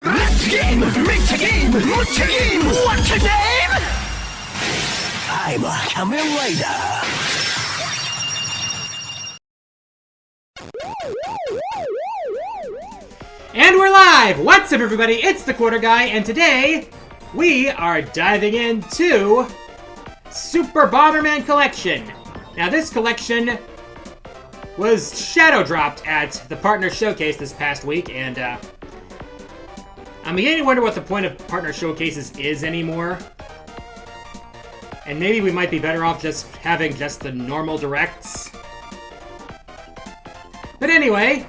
Let's game! Make the game! What's the game? What's the name? I'm a Kamen Rider! And we're live! What's up, everybody? It's the Quarter Guy, and today we are diving into Super Bomberman Collection. Now, this collection was shadow dropped at the Partner Showcase this past week, and I'm beginning to wonder what the point of Partner Showcases is anymore. And maybe we might be better off just having just the normal directs. But anyway,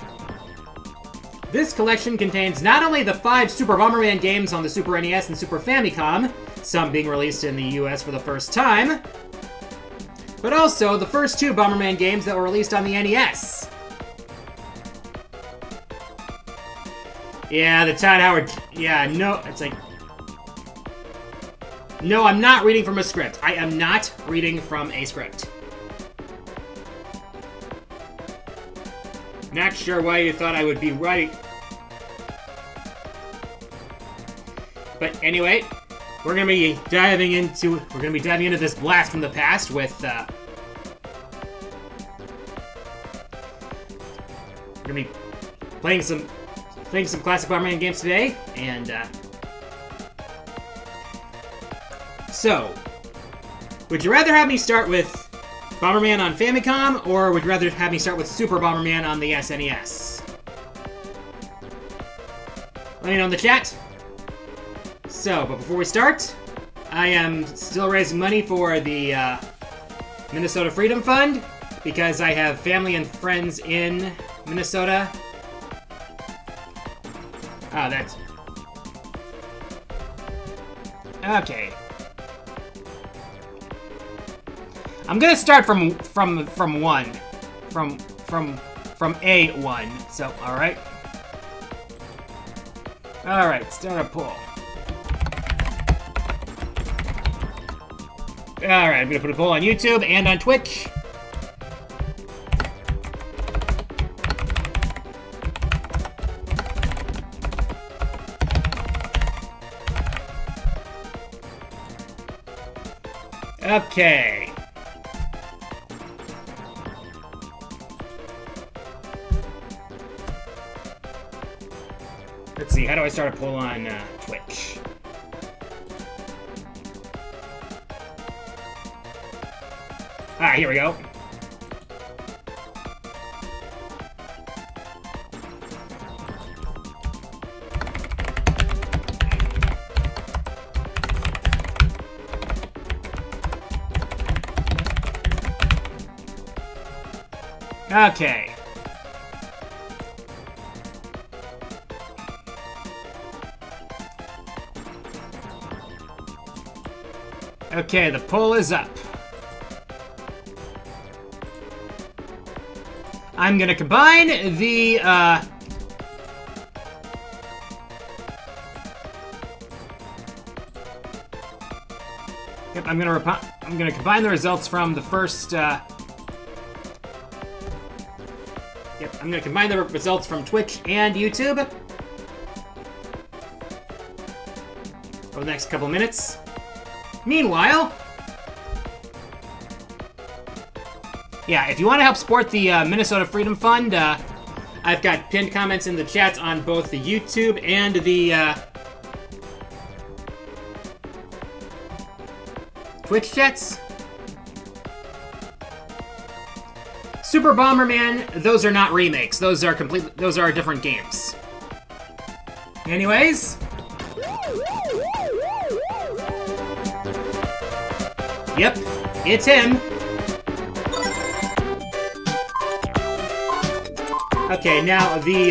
this collection contains not only the 5 Super Bomberman games on the Super NES and Super Famicom, some being released in the US for the first time, but also the first 2 Bomberman games that were released on the NES. Yeah, the Todd Howard... Yeah, no, it's like... No, I'm not reading from a script. I am not reading from a script. Not sure why you thought I would be writing. But anyway, we're gonna be diving into this blast from the past with we're gonna be playing some classic Bomberman games today, and so, would you rather have me start with Bomberman on Famicom, or would you rather have me start with Super Bomberman on the SNES? Let me know in the chat. So, but before we start, I am still raising money for the Minnesota Freedom Fund, because I have family and friends in Minnesota. Oh, that's... Okay. I'm gonna start from one, from A1. So, all right, start a poll. All right, I'm gonna put a poll on YouTube and on Twitch. Okay. Let's see, how do I start a poll on Twitch? Ah, here we go. Okay. Okay, the poll is up. I'm gonna combine the, Yep, I'm gonna combine the results from the first, Yep, I'm gonna combine the results from Twitch and YouTube over the next couple minutes. Meanwhile, yeah, if you want to help support the Minnesota Freedom Fund, I've got pinned comments in the chats on both the YouTube and the Twitch chats. Super Bomberman, those are not remakes. Those are different games. Anyways, yep, it's him. Okay, now the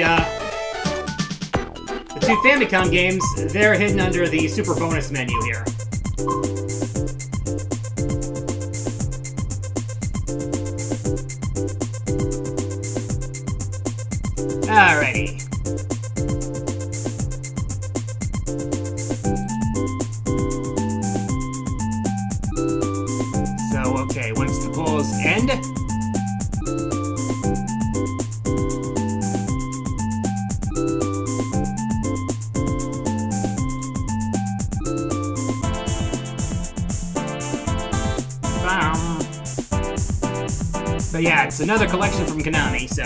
2 Famicom games, they're hidden under the Super Bonus menu here. Alrighty. So, okay, once the polls end, So yeah, it's another collection from Konami, so...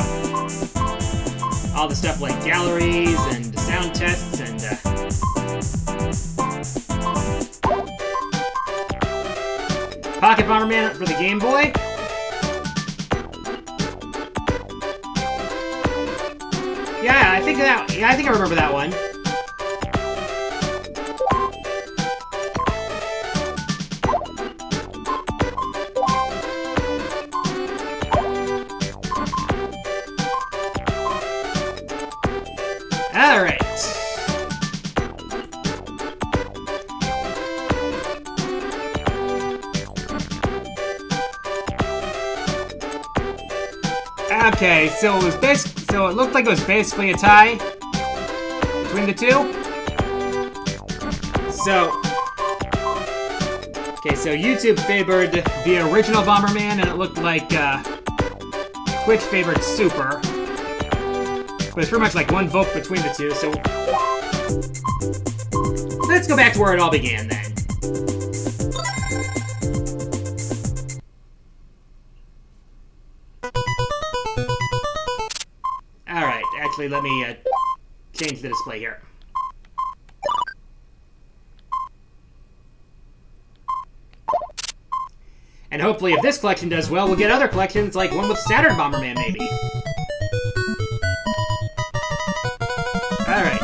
all the stuff like galleries and sound tests and... Pocket Bomberman for the Game Boy. Yeah, I think I remember that one. All right. Okay, so it looked like it was basically a tie between the two. So YouTube favored the original Bomberman, and it looked like Twitch favored Super. But it's pretty much like one vote between the two, so let's go back to where it all began then. Alright, actually let me change the display here. And hopefully if this collection does well, we'll get other collections like one with Saturn Bomberman maybe. Alright.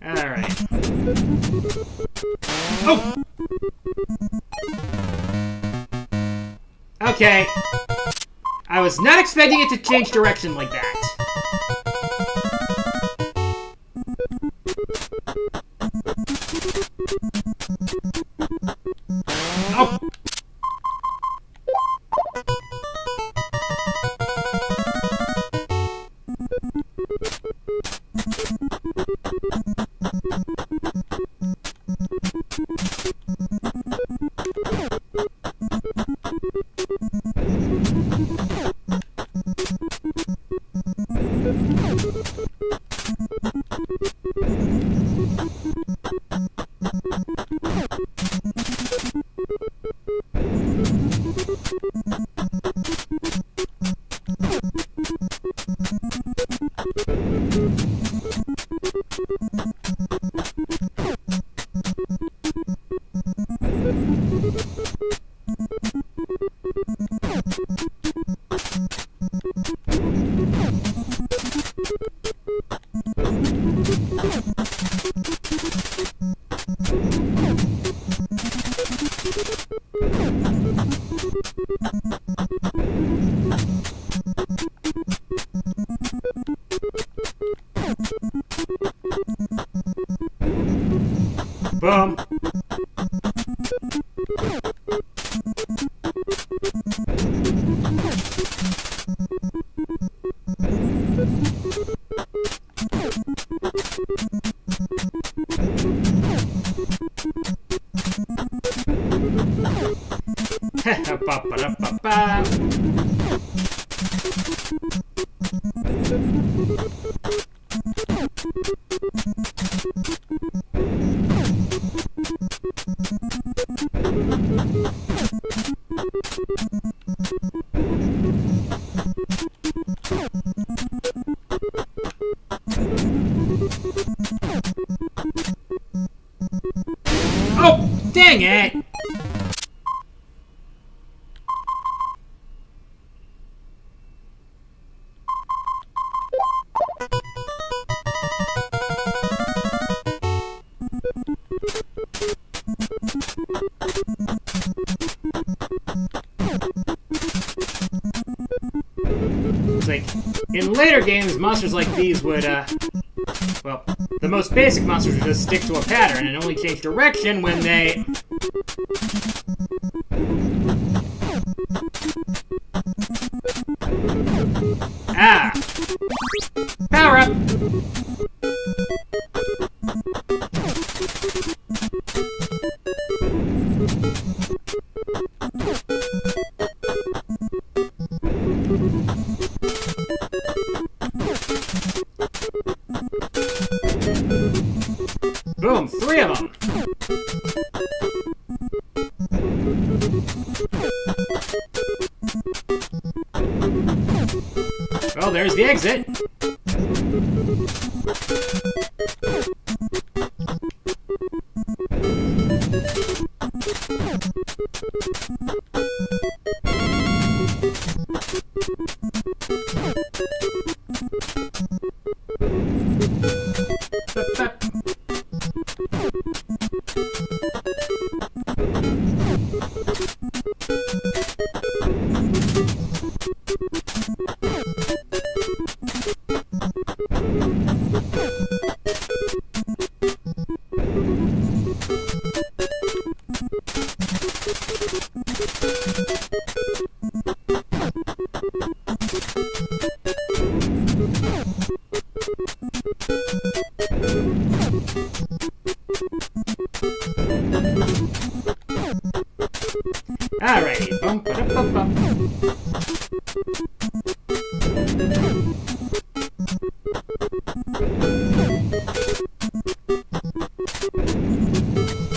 Alright. Oh! Okay. I was not expecting it to change direction like that. Oh! Boom. Ba-ba-da-ba-ba. Oh, dang it! It's like, in later games, monsters like these would, well, the most basic monsters would just stick to a pattern and only change direction when they... Ah! Power up! Boom, 3 of them. Well, there's the exit. Alrighty, bump ba da bum bum.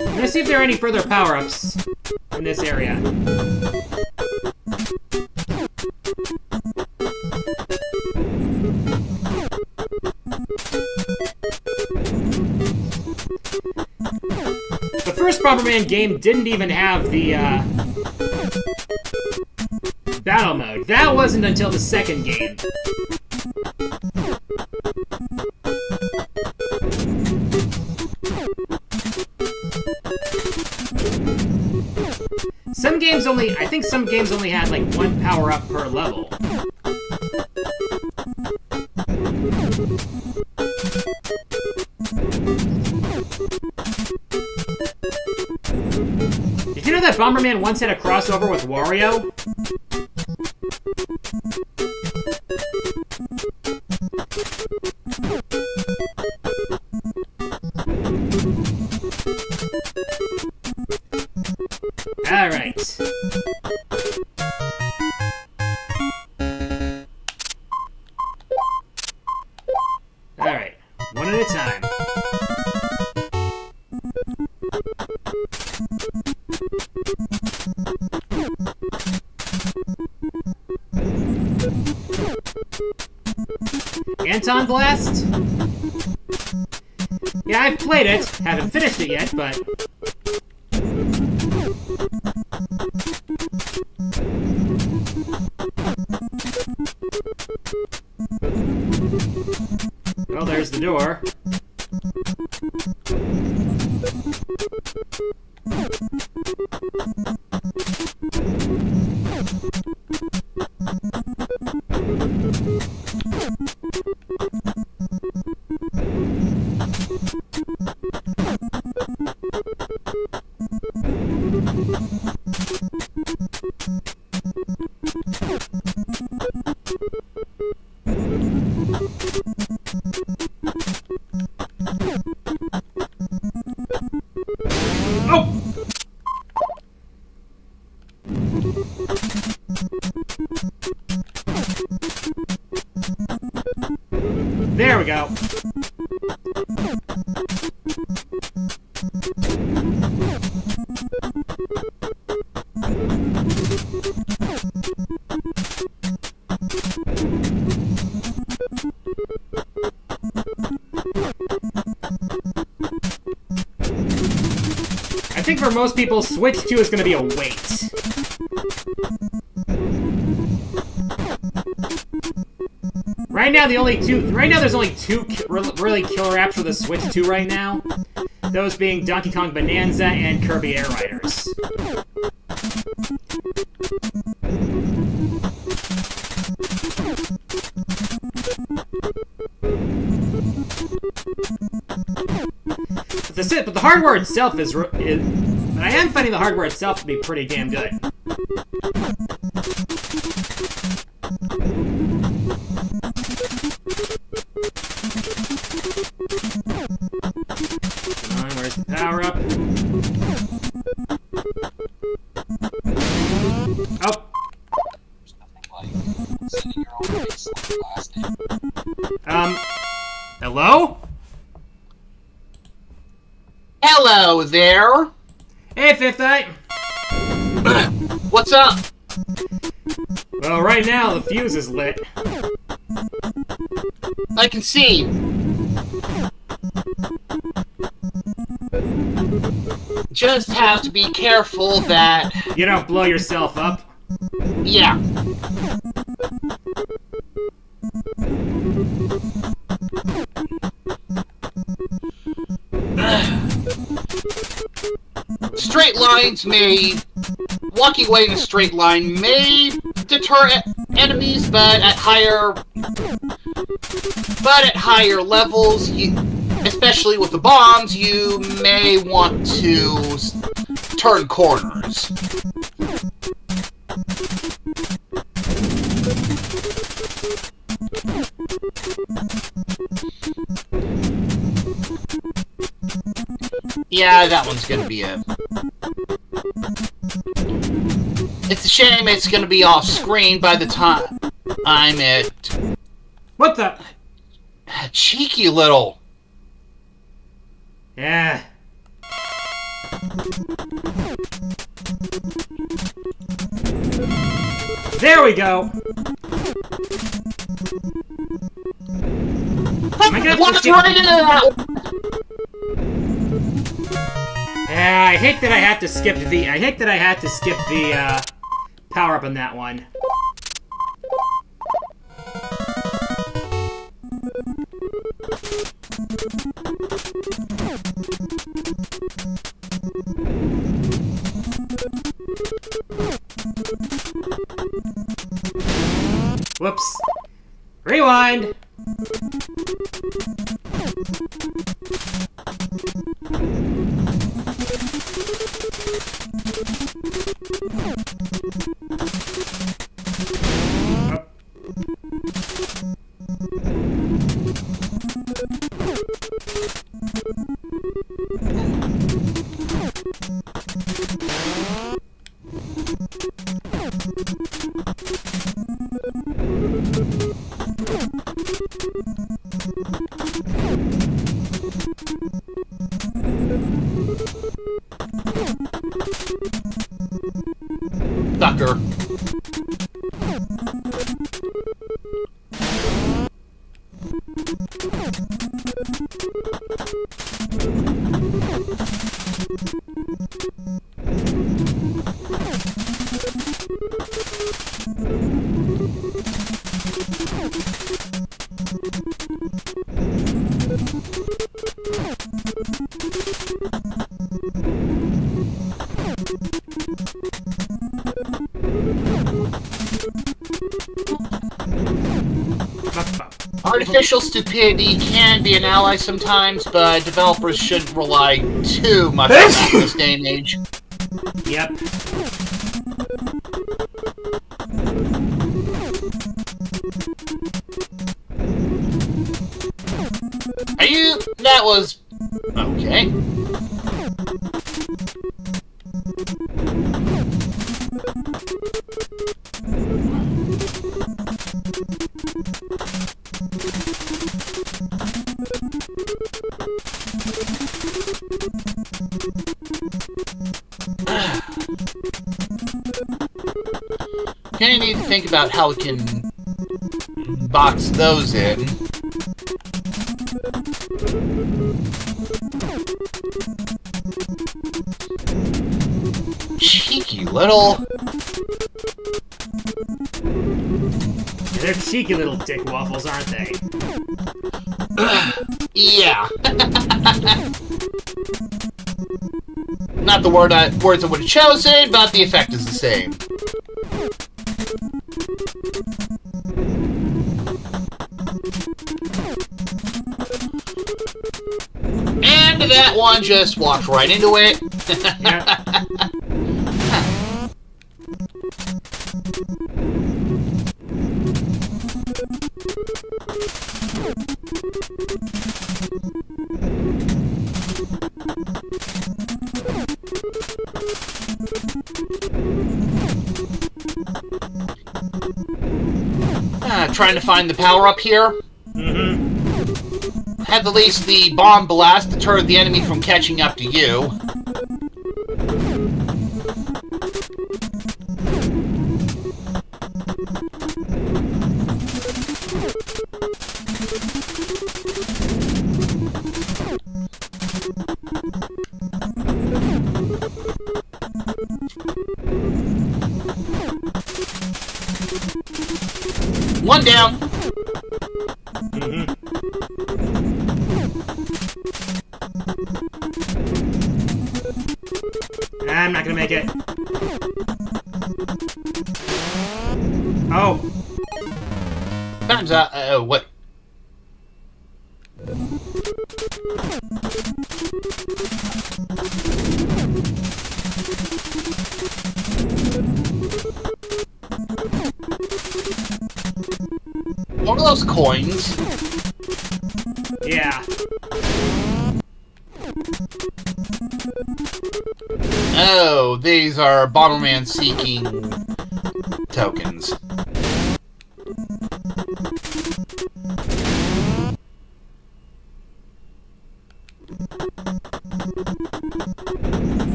I'm gonna see if there are any further power-ups in this area. The first Bomberman game didn't even have the battle mode. That wasn't until the second game. Some games only, I think some games only had like 1 power-up per level. Did you know that Bomberman once had a crossover with Wario? Alright. Alright. One at a time. Anton Blast? Yeah, I've played it. Haven't finished it yet, but... Well, there's the door. Oh! There we go. I think for most people, Switch 2 is going to be a wait. Right now, there's only two really killer apps for the Switch 2 right now. Those being Donkey Kong Bonanza and Kirby Air Riders. But the hardware itself is I am finding the hardware itself to be pretty damn good. Come on, where's the power up? Oh. Hello? Hello there. Hey, Fifth Eye. What's up? Well, right now the fuse is lit. I can see. Just have to be careful that... You don't blow yourself up. Yeah. Straight lines may... Walking away in a straight line may deter enemies, but at higher levels, especially with the bombs, you may want to turn corners. Yeah, that one's gonna be a... It's a shame it's gonna be off screen by the time I'm at... What the? Cheeky little... Yeah. There we go. Am I gonna have to skip- right into that? Yeah, I hate that I had to skip the power up on that one. Whoops. Rewind. Sucker. Artificial stupidity can be an ally sometimes, but developers shouldn't rely too much on that in this day and age. Yep. Are you... That was... Okay. Kind of need to think about how we can box those in. Cheeky little... They're cheeky little dick waffles, aren't they? Yeah. Not the words I would have chosen, but the effect is the same. And that one just walked right into it. Yeah. Trying to find the power-up here. Mm-hmm. Had to release the bomb blast to deter the enemy from catching up to you. One down. Mm-hmm. I'm not gonna make it. Oh. Time's out. What? What are those coins? Yeah. Oh, these are Bomberman seeking tokens.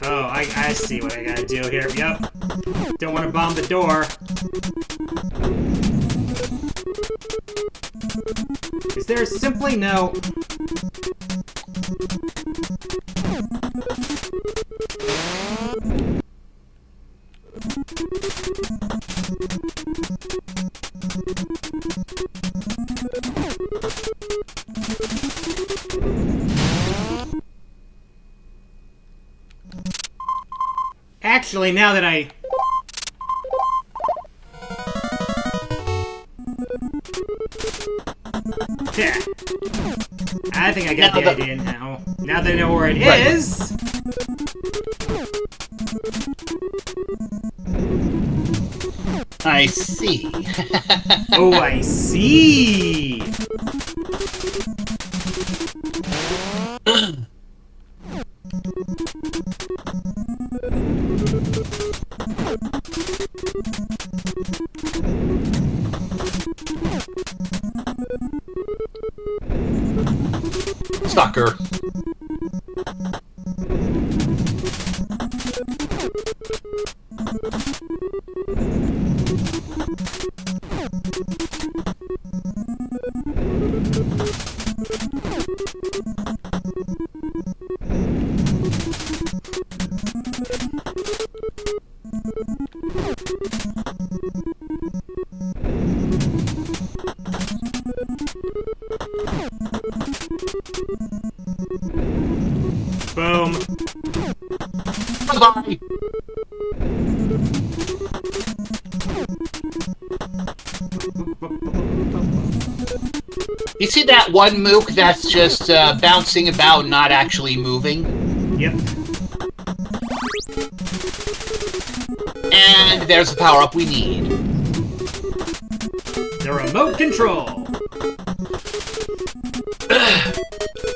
Oh, I see what I gotta do here. Yep. Don't want to bomb the door. Is there simply no... Actually, now that I... Yeah. I think I got the idea now. Now that I know where it is... I see. Oh, I see! Sucker. Boom. Bye-bye. You see that one mook that's just bouncing about, not actually moving? Yep. And there's the power-up we need. The remote control.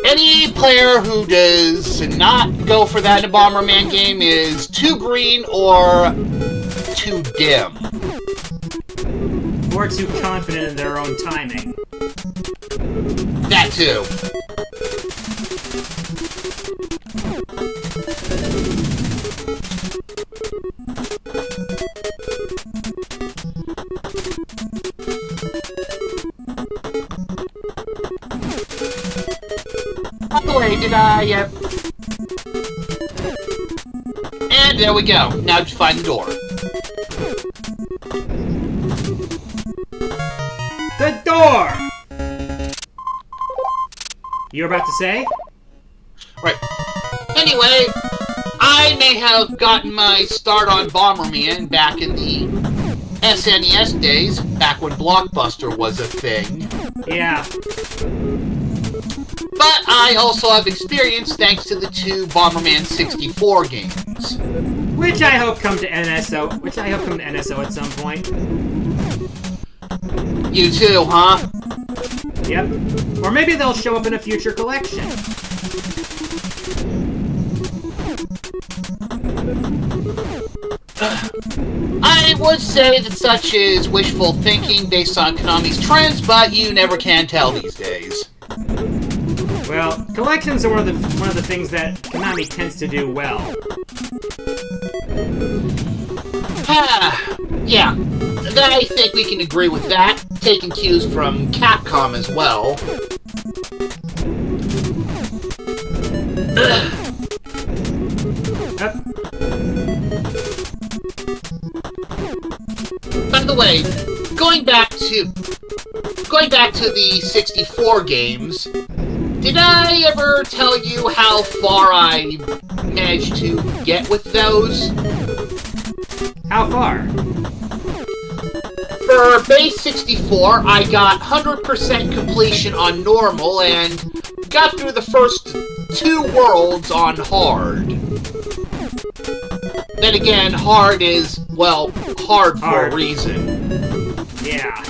Any player who does not go for that in a Bomberman game is too green or too dim. Or too confident in their own timing. That too. By the way, did I... And there we go. Now just find the door. The door! You were about to say? Right. Anyway, I may have gotten my start on Bomberman back in the SNES days, back when Blockbuster was a thing. Yeah. But I also have experience thanks to the two Bomberman 64 games. Which I hope come to NSO. Which I hope come to NSO at some point. You too, huh? Yep. Or maybe they'll show up in a future collection. I would say that such is wishful thinking based on Konami's trends, but you never can tell these days. Well, collections are one of the things that Konami tends to do well. Yeah, I think we can agree with that, taking cues from Capcom as well. By the way, going back to the 64 games, did I ever tell you how far I managed to get with those? How far? For base 64, I got 100% completion on normal and got through the first 2 worlds on hard. Then again, hard is, well, hard for a reason. Yeah.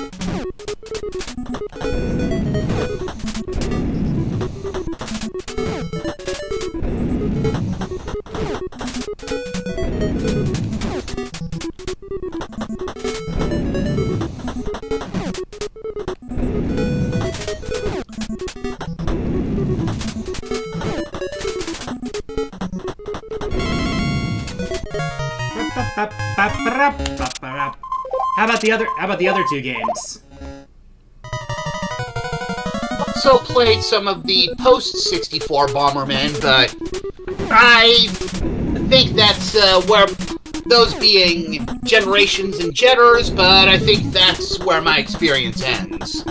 How about the other 2 games? Also played some of the post-64 Bomberman, but I think that's where those being Generations and Jetters, but I think that's where my experience ends.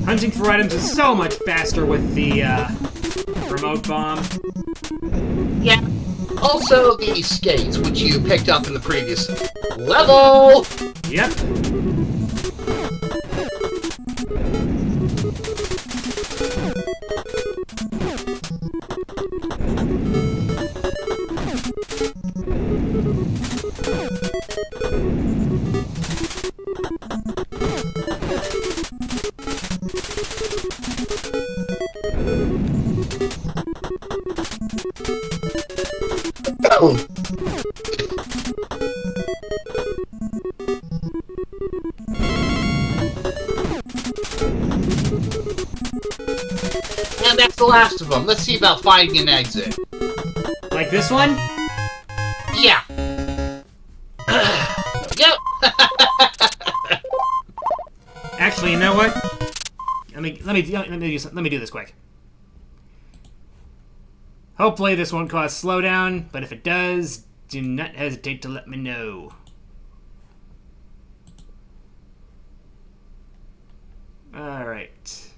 Hunting for items is so much faster with the remote bomb. Yeah. Also, the skates, which you picked up in the previous level. Yep. And that's the last of them. Let's see about finding an exit. Like this one? Yeah. Yep. Actually, you know what? Let me do this quick. Hopefully this won't cause slowdown, but if it does, do not hesitate to let me know. Alright.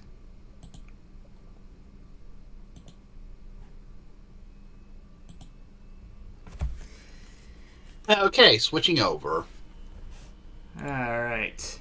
Okay, switching over. Alright.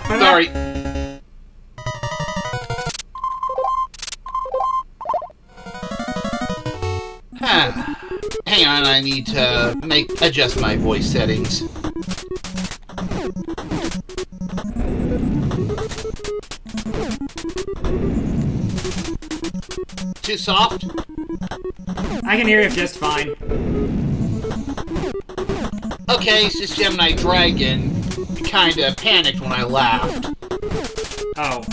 Sorry. Hang on, I need to adjust my voice settings. Too soft? I can hear you just fine. Okay, it's just Gemini Dragon kinda panicked when I laughed. Oh.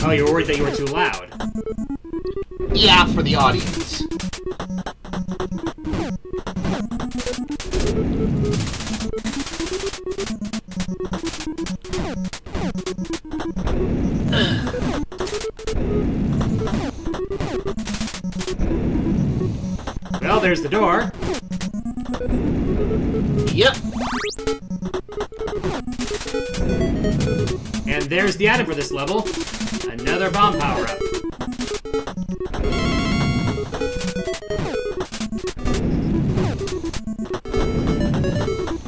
Oh, you were worried that you were too loud. Yeah, for the audience. Well, there's the door. Yep. And there's the item for this level. Another bomb power-up.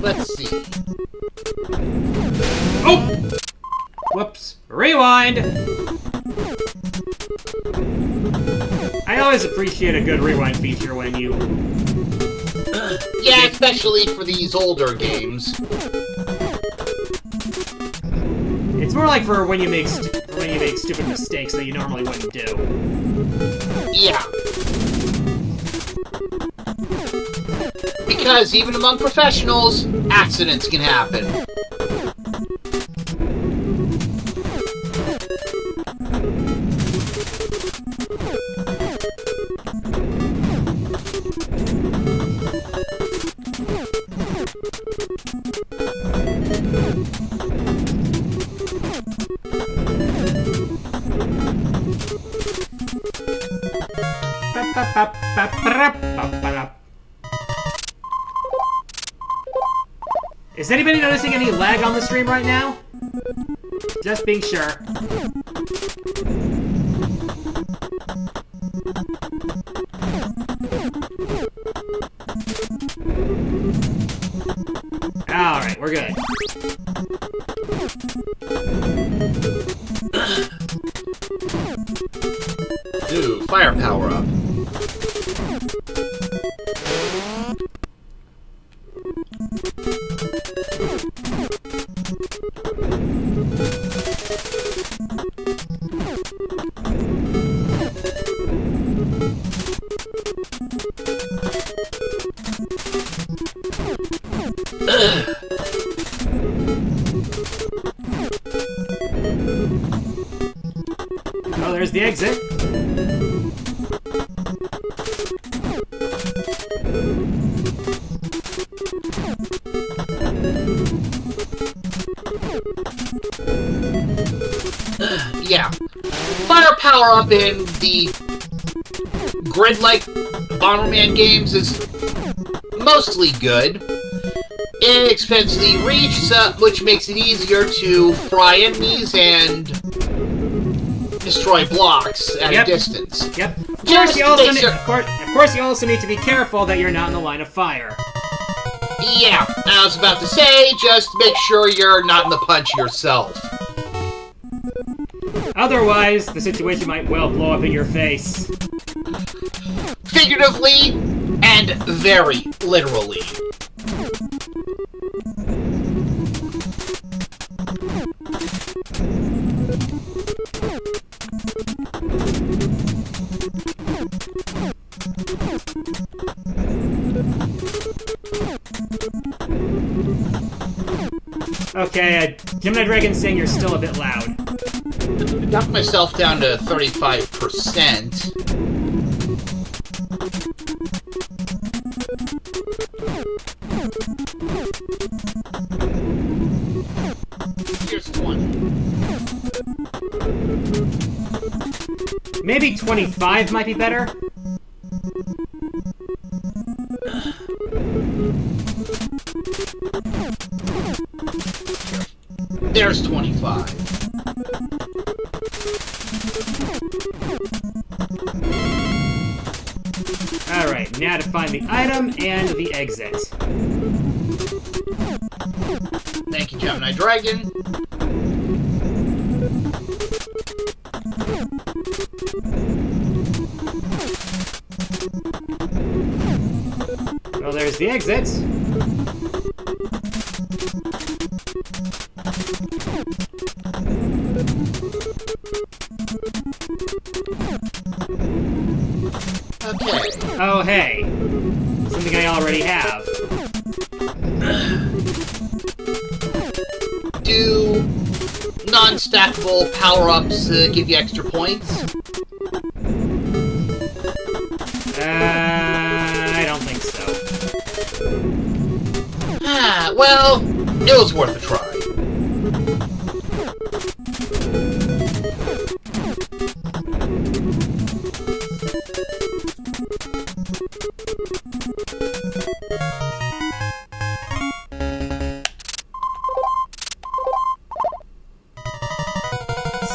Let's see. Oh! Whoops. Rewind! I always appreciate a good rewind feature when you... Yeah, especially for these older games. It's more like for when you make stupid mistakes that you normally wouldn't do. Yeah. Because even among professionals, accidents can happen. Is anybody noticing any lag on the stream right now? Just being sure. Alright, we're good. Ooh, fire power up. Oh, there's the exit. Yeah. Fire power up in the grid-like Bomberman games is mostly good. Inexpensively reached, which makes it easier to fry enemies and destroy blocks at a distance. Yep. Of Just course, you also need to be careful that you're not in the line of fire. Yeah, I was about to say, just make sure you're not in the punch yourself. Otherwise, the situation might well blow up in your face. Figuratively and very literally. Okay, Gemini Dragon saying you're still a bit loud. I got myself down to 35%. Here's 20. Maybe 25 might be better. There's 25. Alright, now to find the item and the exit. Thank you, Gemini Dragon. Well, there's the exit. Okay. Oh, hey. Something I already have. Do non-stackable power-ups give you extra points? Well, it was worth a try.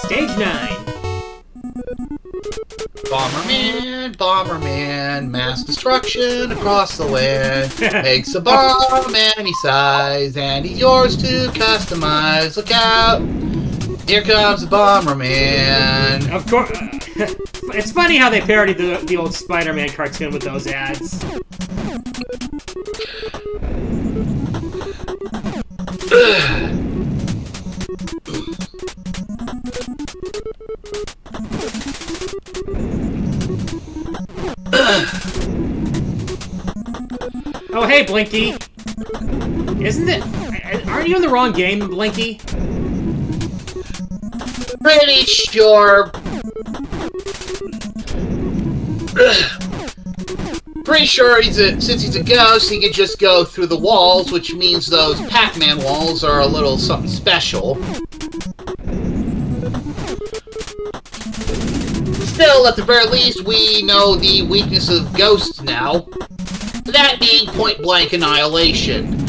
Stage 9. Bomberman, Bomberman, mass destruction across the land. Makes a bomb any size, and he's yours to customize. Look out! Here comes the Bomberman. Of course. It's funny how they parodied the old Spider-Man cartoon with those ads. Oh, hey, Blinky. Isn't it... Aren't you in the wrong game, Blinky? Pretty sure. Pretty sure since he's a ghost, he can just go through the walls, which means those Pac-Man walls are a little something special. Still, at the very least, we know the weakness of ghosts now. That being point-blank annihilation.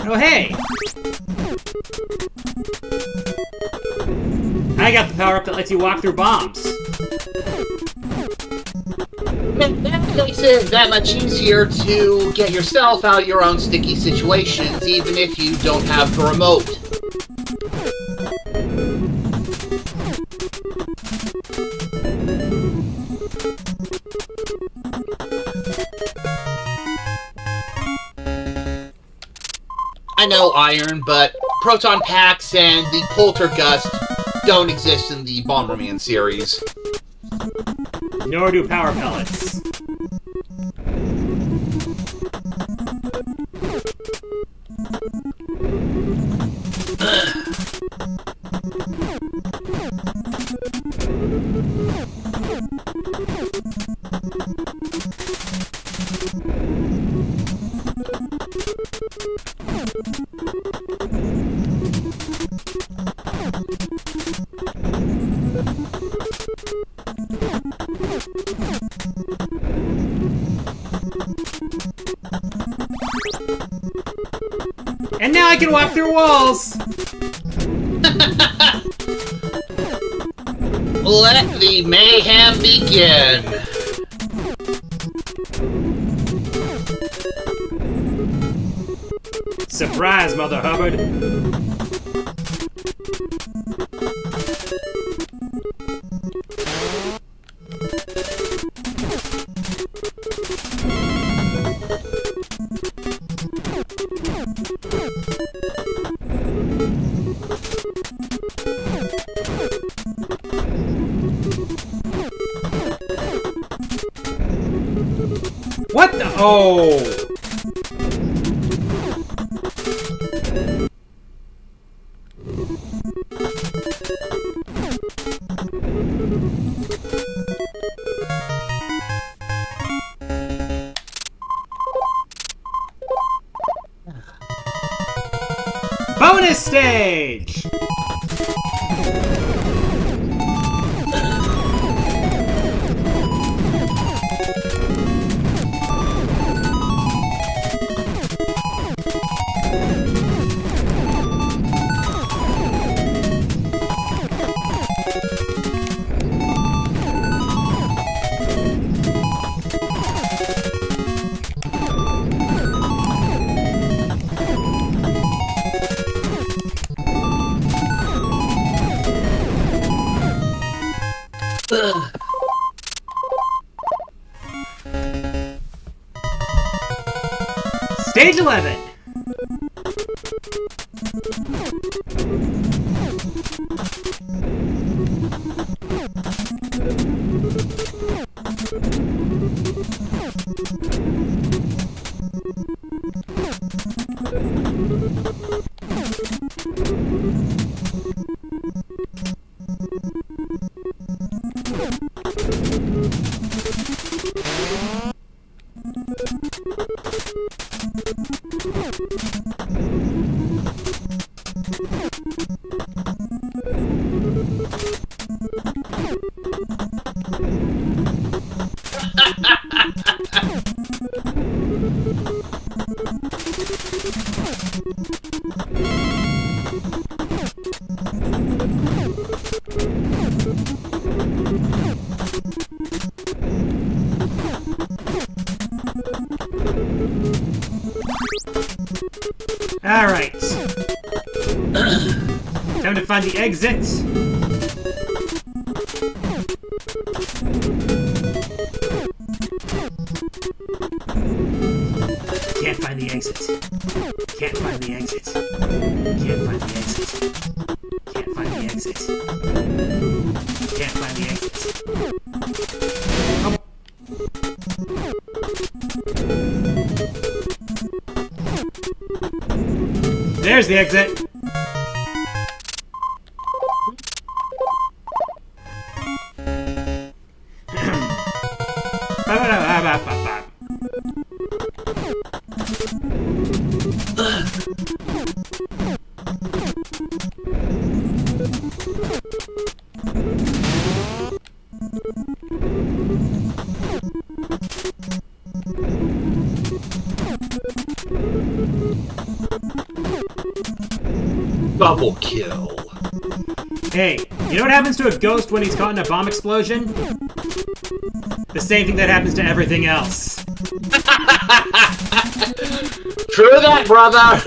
Oh, hey! I got the power-up that lets you walk through bombs. That makes it that much easier to get yourself out of your own sticky situations, even if you don't have the remote. I know Iron, but proton packs and the poltergust don't exist in the Bomberman series. Nor do power pellets. And now I can walk through walls! Let the mayhem begin! Surprise, Mother Hubbard! What the? Oh! Bonus stage! Stage 11. Alright. Time to find the exit. Can't find the exit. Can't find the exit. Can't find the exit. Can't find the exit. Can't find the exit. Oh. There's the exit. Double kill. Hey, you know what happens to a ghost when he's caught in a bomb explosion? The same thing that happens to everything else. True that, brother.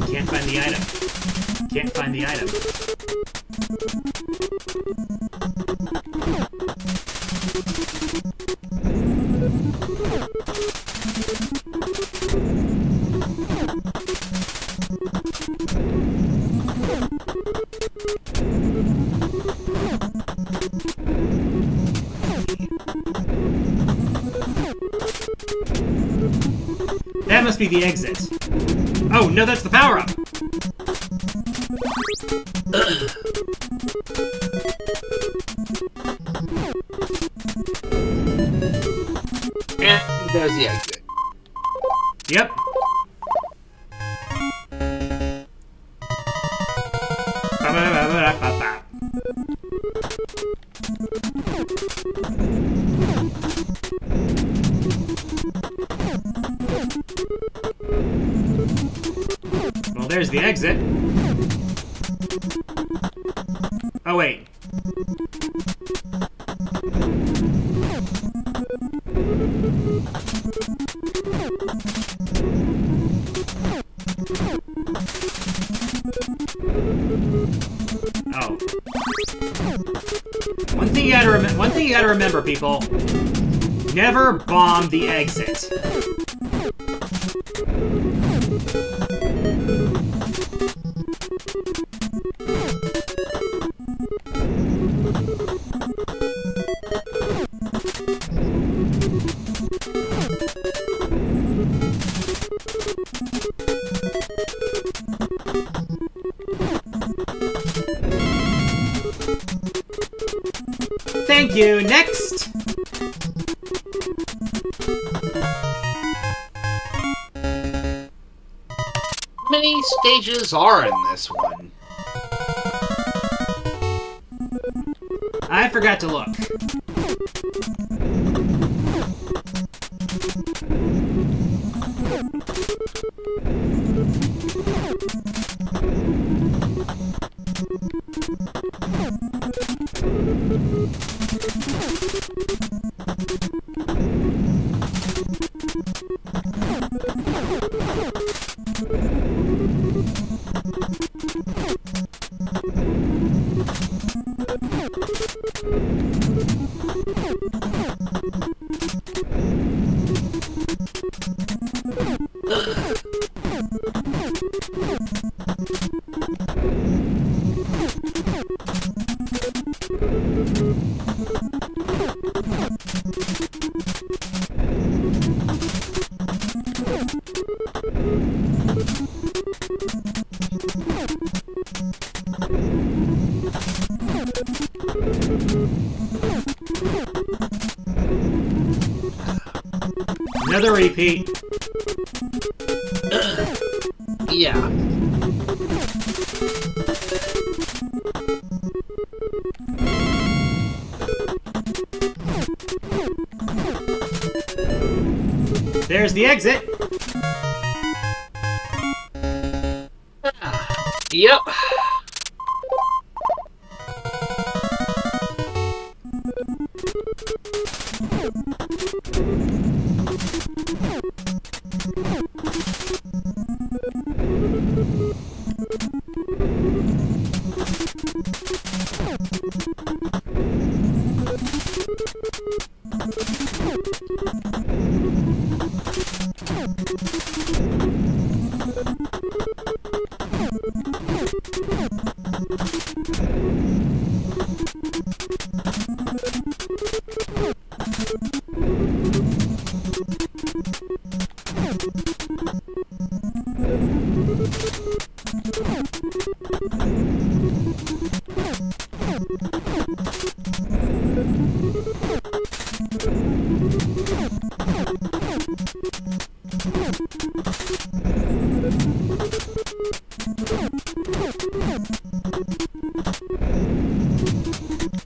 Can't find the item. Can't find the item. That must be the exit. Oh, no, that's the power-up! And there's the exit. Yep. Well, there's the exit. Oh, wait. Oh. One thing you gotta remember, people. Never bomb the exit. Thank you. Next. How many stages are in this one? I forgot to look. Another repeat. Yeah. There's the exit. Yep.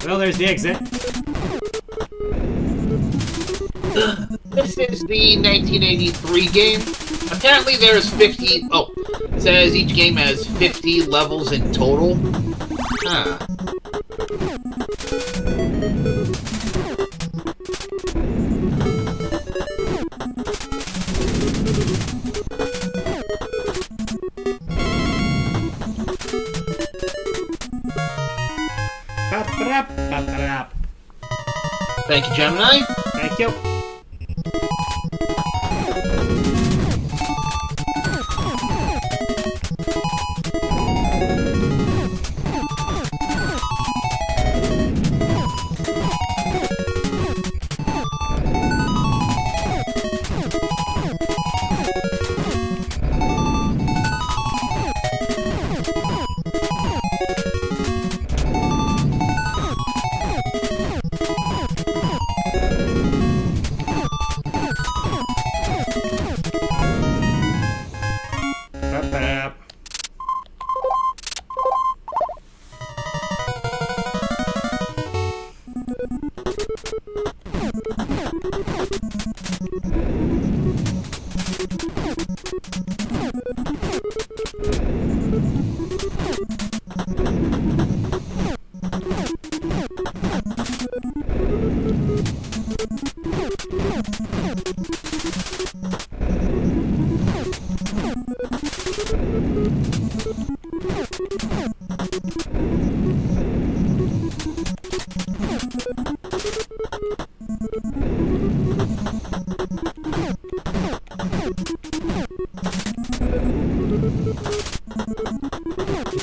Well, there's the exit. This is the 1983 game. Apparently there's 50... Oh, it says each game has 50 levels in total. Huh. Thank you, Gemini. Thank you.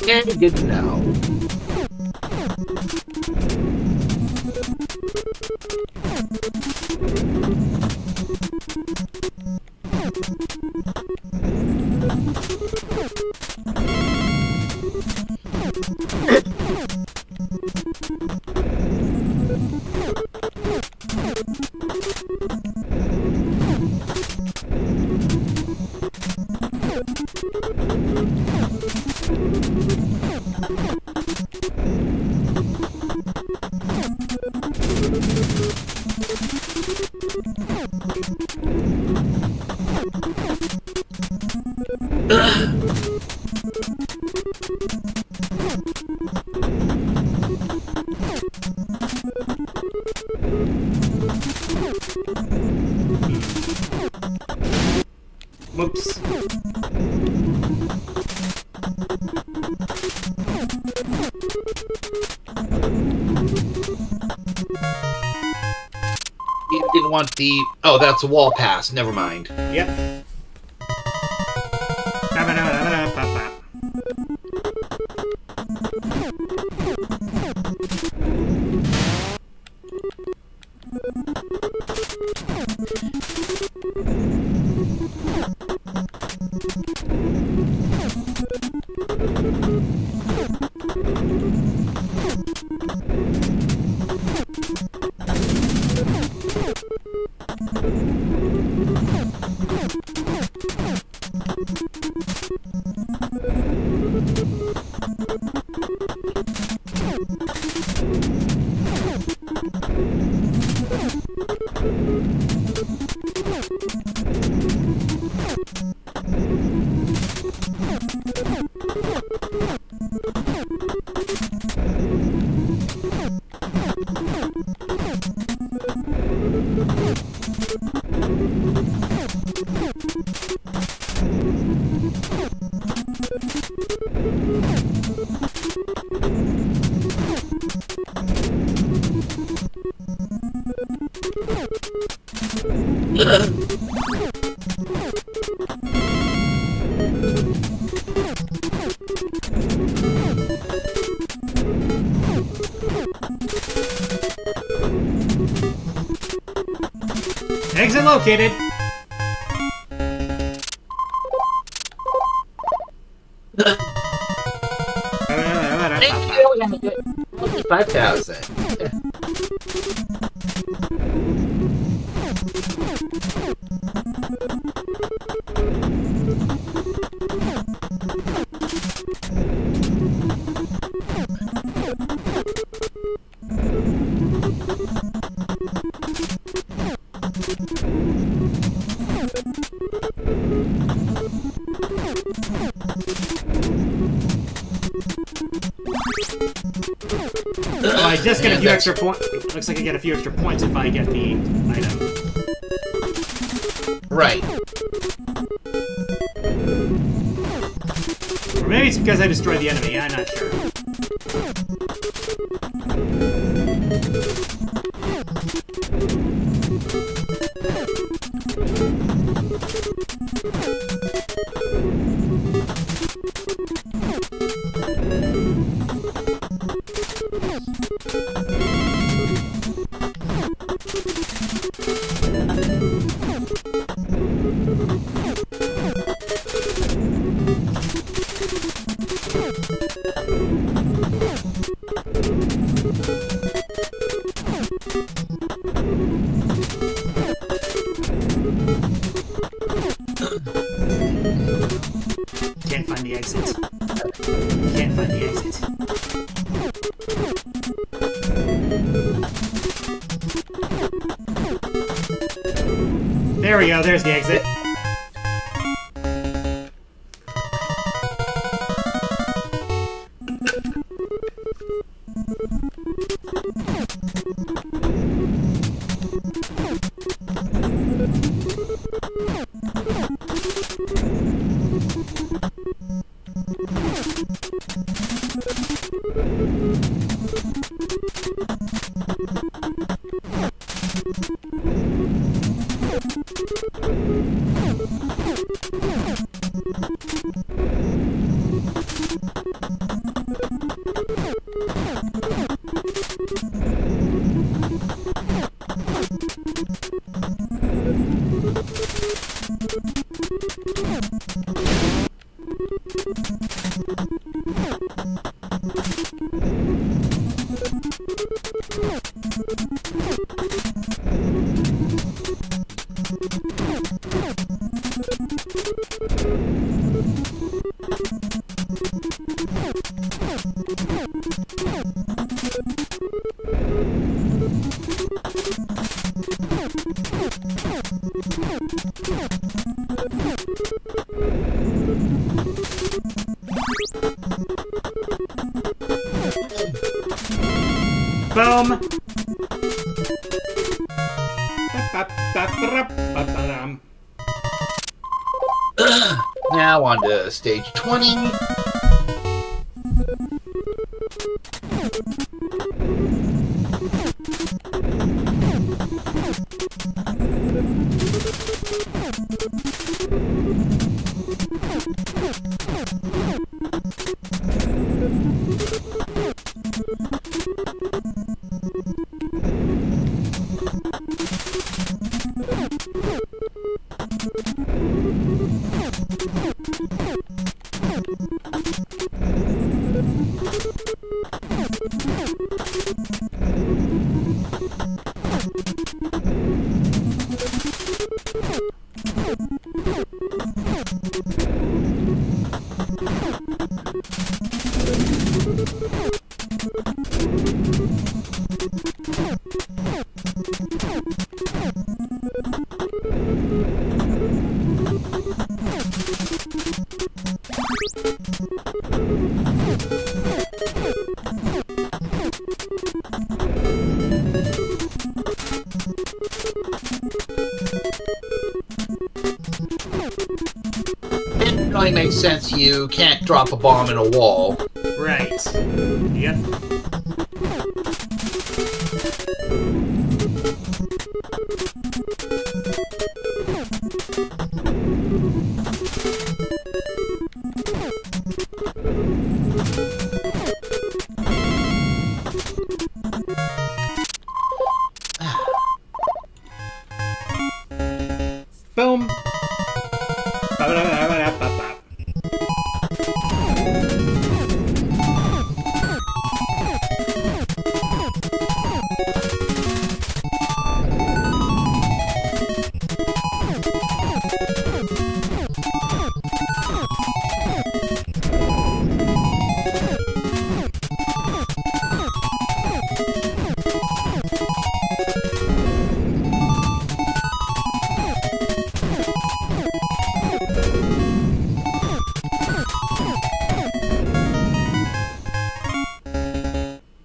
And good now. Whoops. You didn't want the... Oh, that's a wall pass. Never mind. Yep. Exit located. Thank you. 5,000. Oh, I just get a few extra points. Looks like I get a few extra points if I get the item. Right. Or maybe it's because I destroyed the enemy. I'm not sure. Can't find the exit. Can't find the exit. There we go, there's the exit. Boom! Now on to stage 20. It really makes sense you can't drop a bomb in a wall. Right. Yep. Boom. Ba-ba-da-ba-da-ba-ba.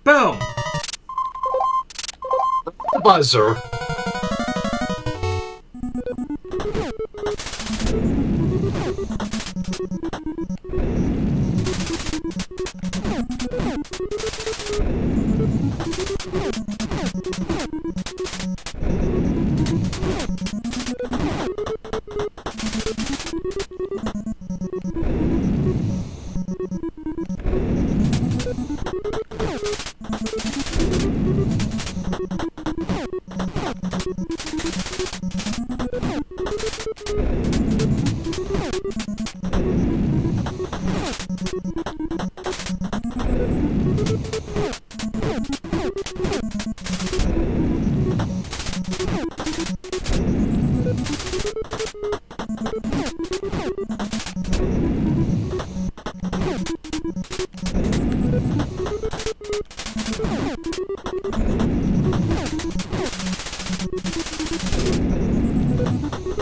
Boom. The buzzer.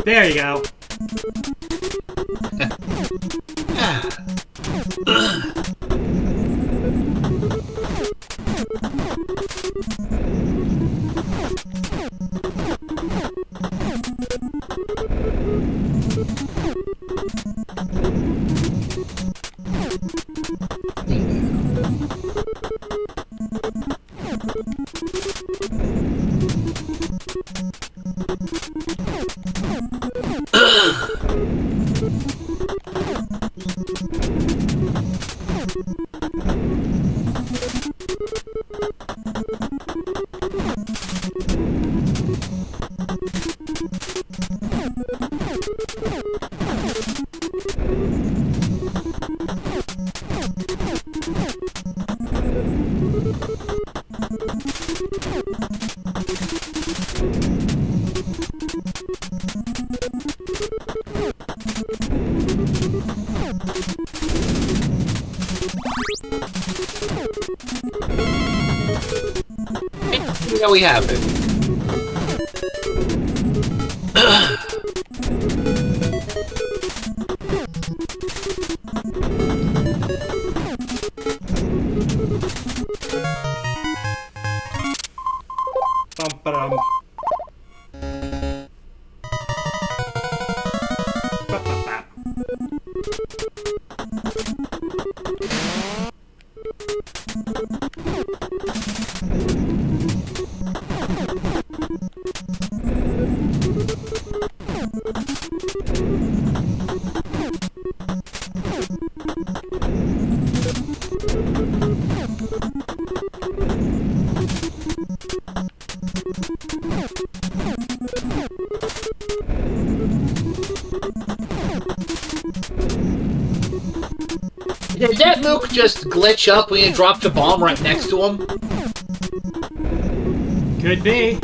There you go. There we have it. Bum-ba-dum. Ba-ba-ba. Did that mook just glitch up when you dropped a bomb right next to him? Could be.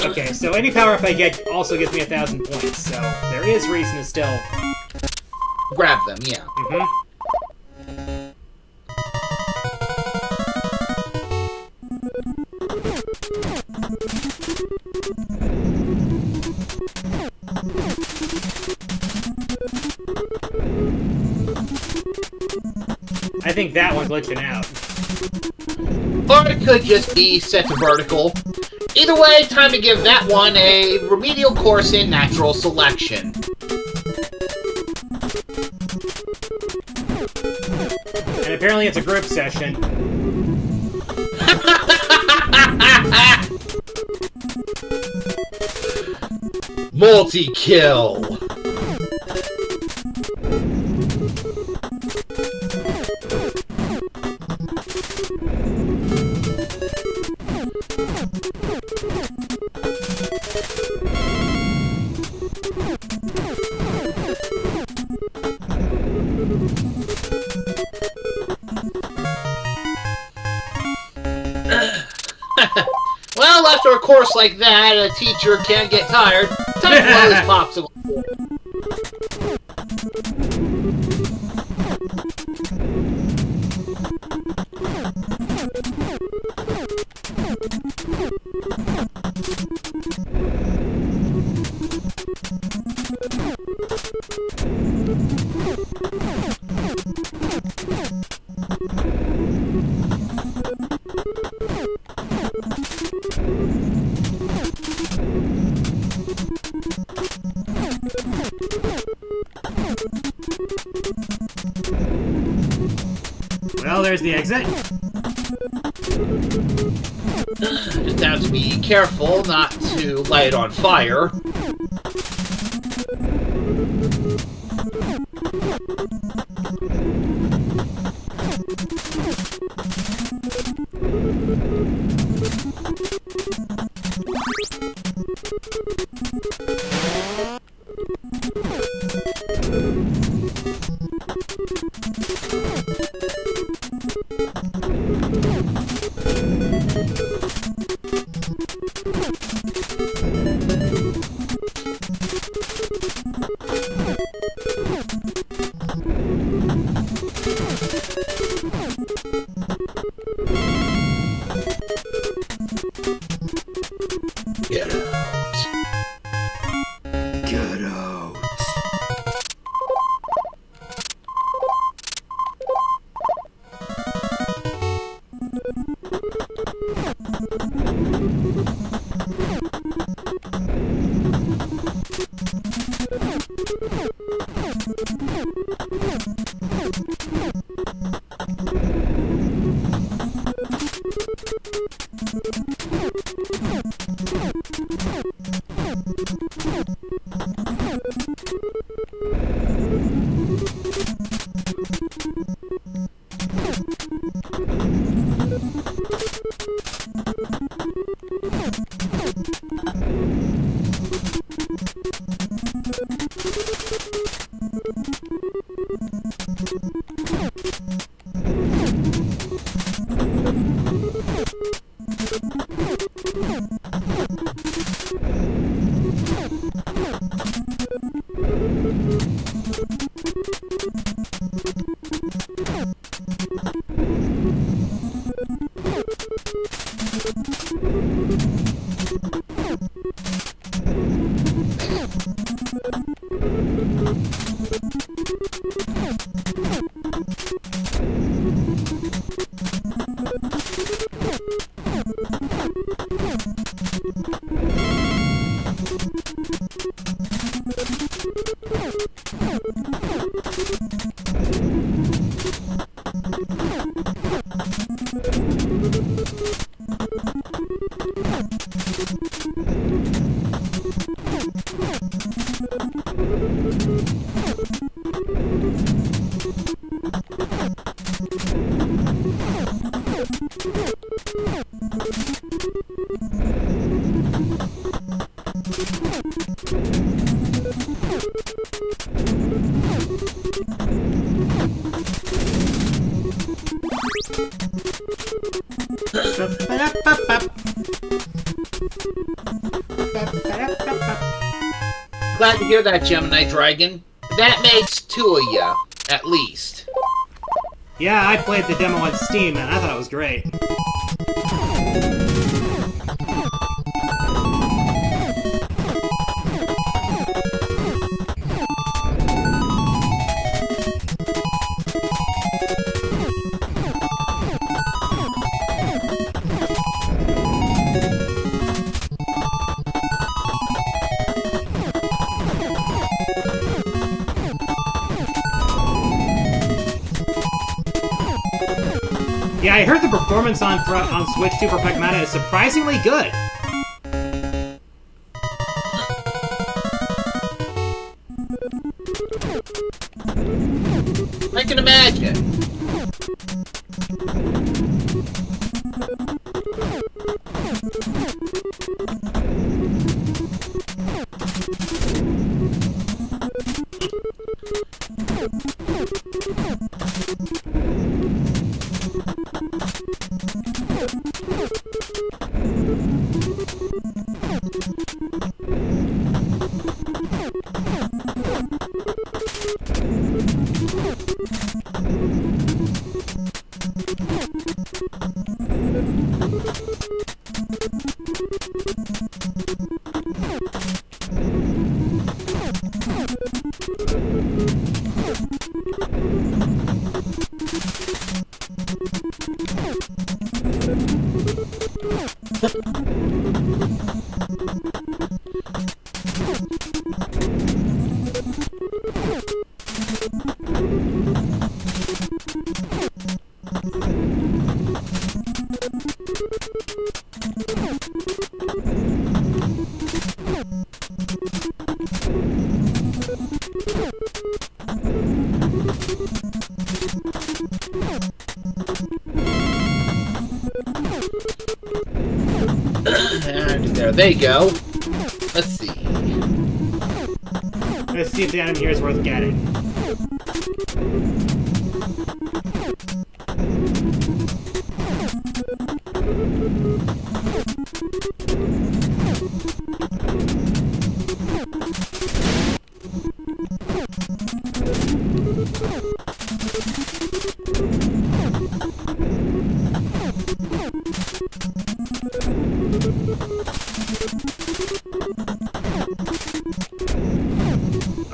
Okay, so any power-up I get also gives me 1,000 points, so there is reason to still... Grab them, yeah. Mm-hmm. I think that one's glitching out. Or it could just be set to vertical. Either way, time to give that one a remedial course in natural selection. And apparently it's a group session. Multi-kill! Well, after a course like that, a teacher can get tired. Time to blow his popsicle. Well, there's the exit. Just have to be careful not to light it on fire. Get out. Get out. Glad to hear that, Gemini Dragon. That makes 2 of ya, at least. Yeah, I played the demo on Steam, and I thought it was great. Yeah, I heard the performance on Switch 2 for Pragmata is surprisingly good. I can imagine. And there they go. Let's see. Let's see if the item here is worth getting.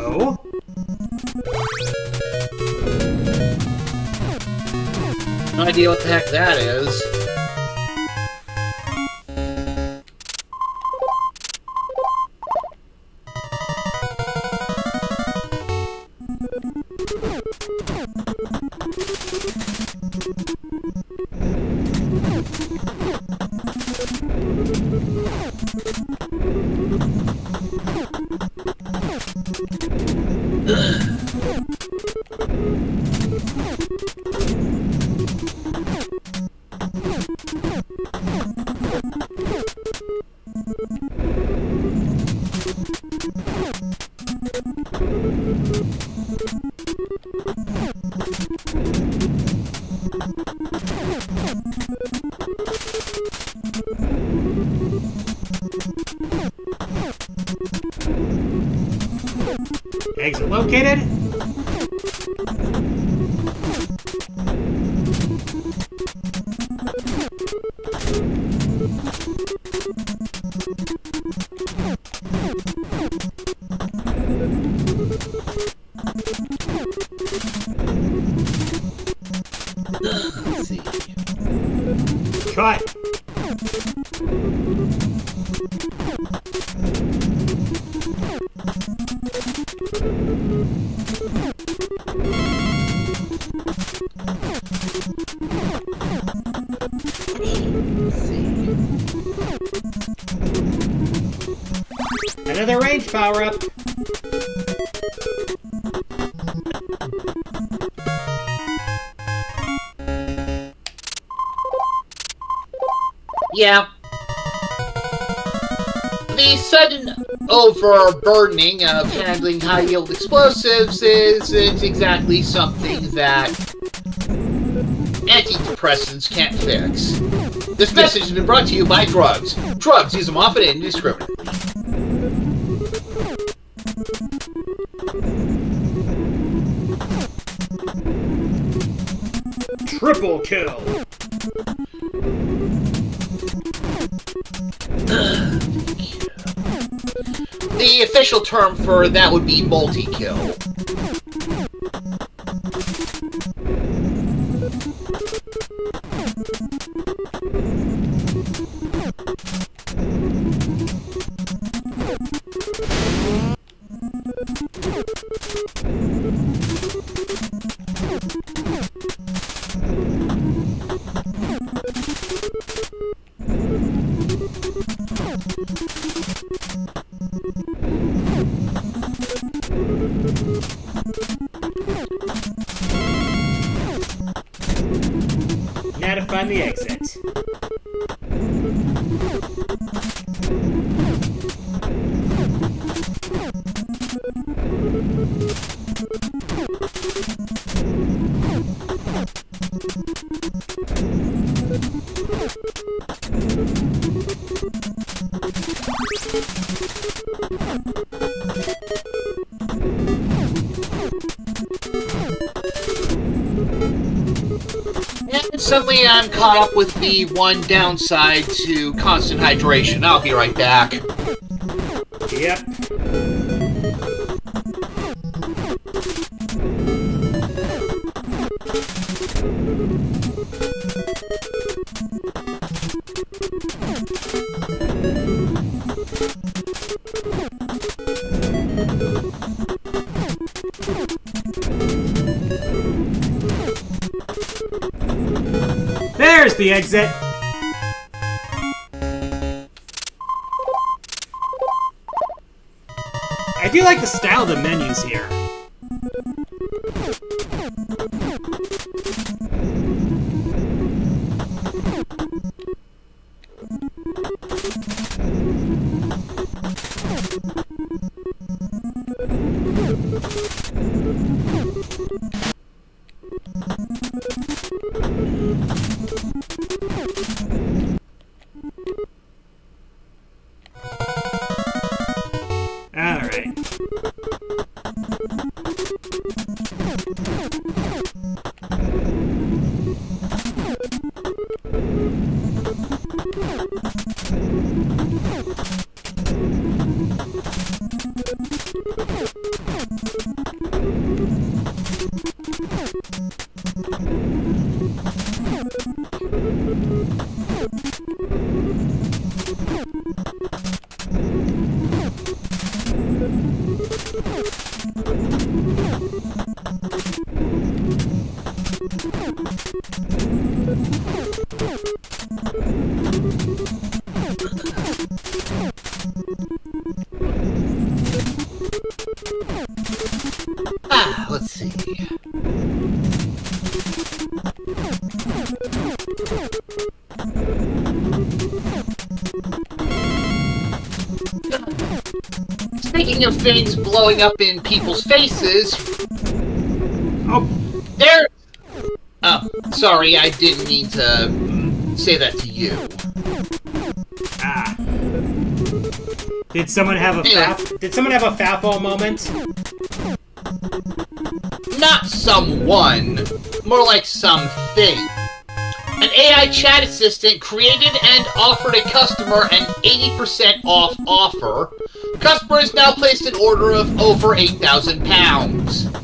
Oh? No idea what the heck that is. Exit located. Let's see. Cut. Another range power-up. Yeah. The sudden overburdening of handling high-yield explosives isn't exactly something that antidepressants can't fix. This message has been brought to you by drugs. Drugs, use them often and indiscriminately. Triple kill. The official term for that would be multi-kill. Now to find the exit. And suddenly I'm caught up with the one downside to constant hydration. I'll be right back. Yep. There's the exit. I do like the style of the menus here. Alright. Let's see. Speaking of things blowing up in people's faces, there. Oh, sorry, I didn't mean to say that to you. Ah. Did someone have a Fafo moment? Not someone, more like something. An AI chat assistant created and offered a customer an 80% off offer. The customer has now placed an order of over £8,000.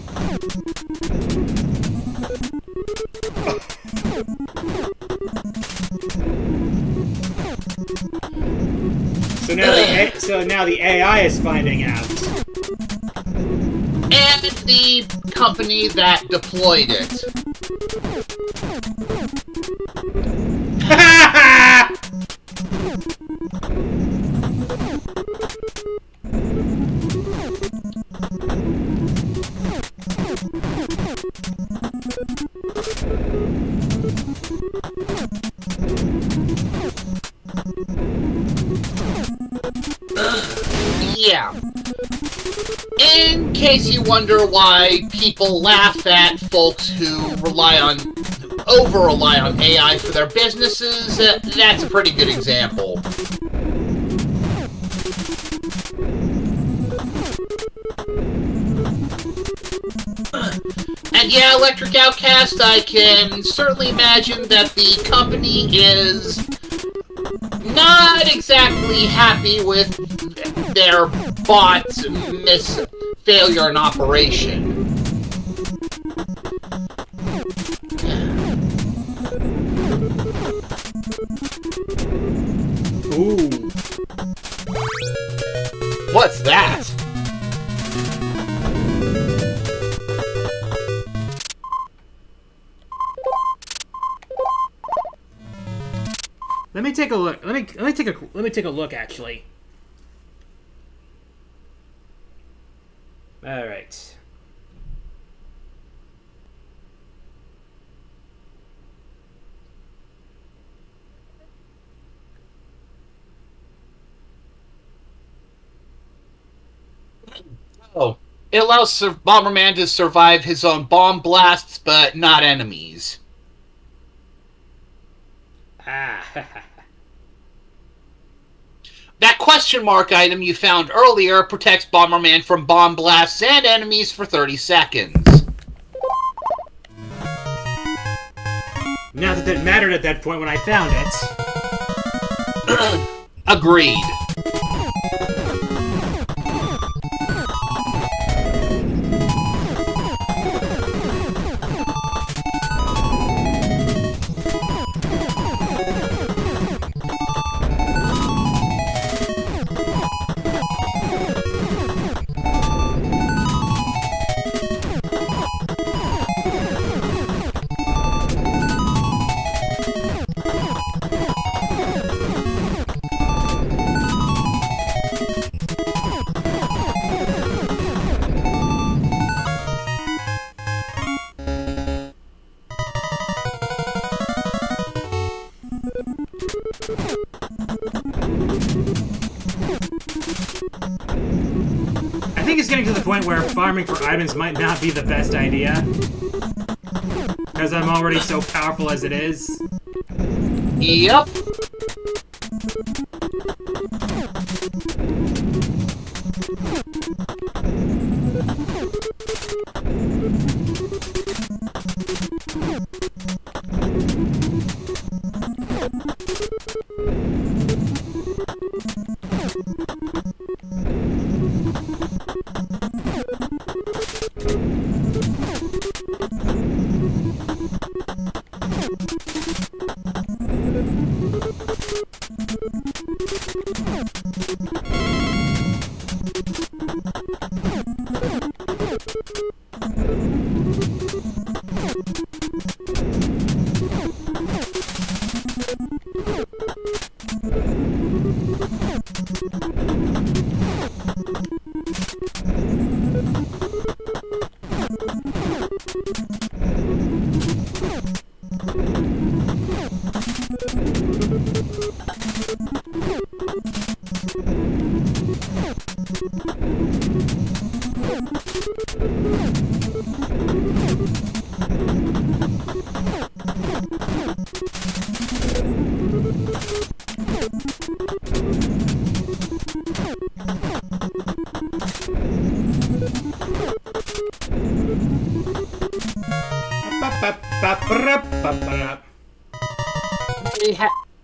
So now the AI is finding out. And the company that deployed it. Yeah. In case you wonder why people laugh at folks who over-rely on AI for their businesses, that's a pretty good example. And yeah, Electric Outcast, I can certainly imagine that the company is not exactly happy with their bot's failure in operation. Ooh. What's that? Let me take a look. Let me take a look actually. All right. Oh, it allows Bomberman to survive his own bomb blasts, but not enemies. Ah. That question mark item you found earlier protects Bomberman from bomb blasts and enemies for 30 seconds. Not that it mattered at that point when I found it. Agreed. I think it's getting to the point where farming for items might not be the best idea. Because I'm already so powerful as it is. Yep.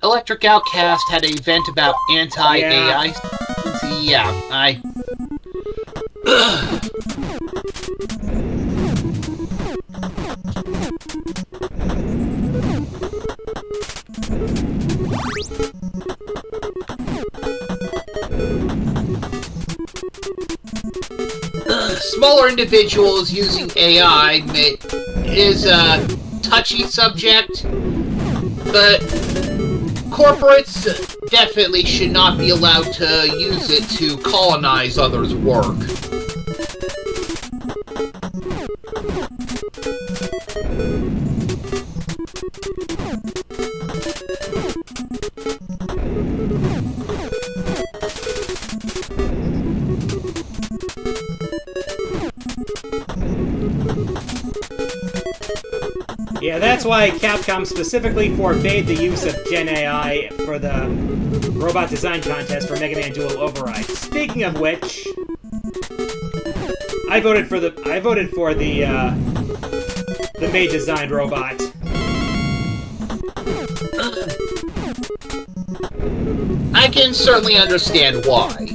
Electric Outcast had an event about anti-AI. Yeah, smaller individuals using AI is a touchy subject, but corporates definitely should not be allowed to use it to colonize others' work. that's why Capcom specifically forbade the use of Gen AI for the robot design contest for Mega Man Dual Override. Speaking of which, I voted for the maid designed robot. I can certainly understand why.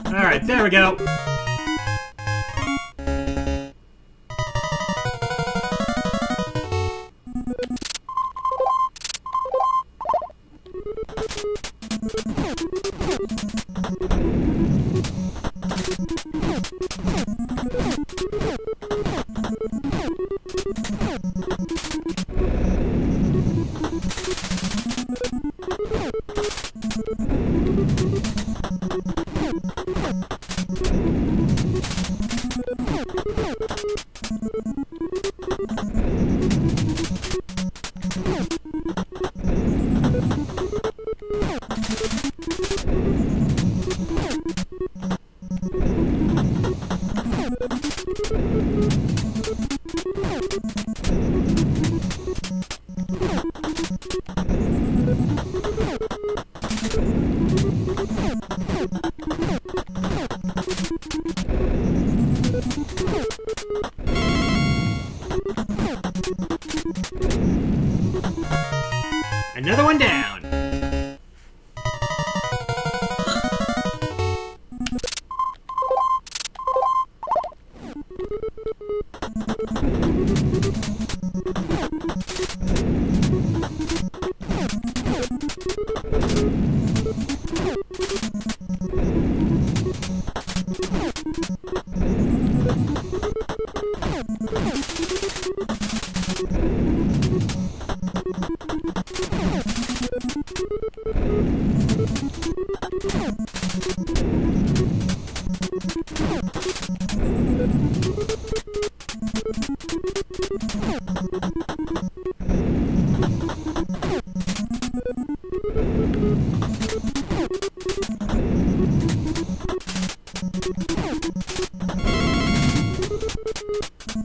Alright, there we go. Another one down.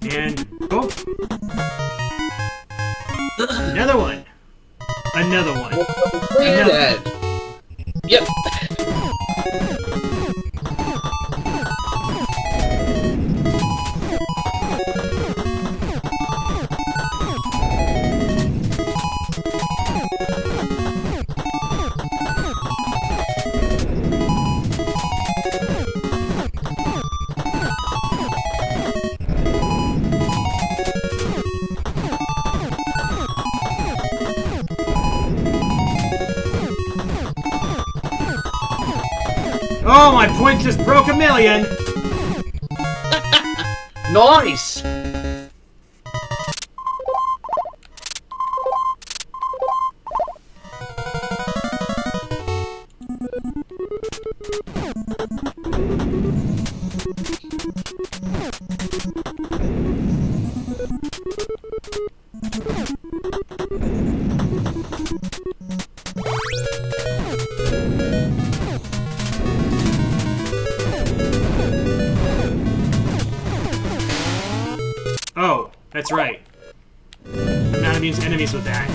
And boom. Another one. Another one. Another. Yep. Oh, my points just broke 1,000,000. Nice! Oh, that's right. I'm not immune to enemies with that.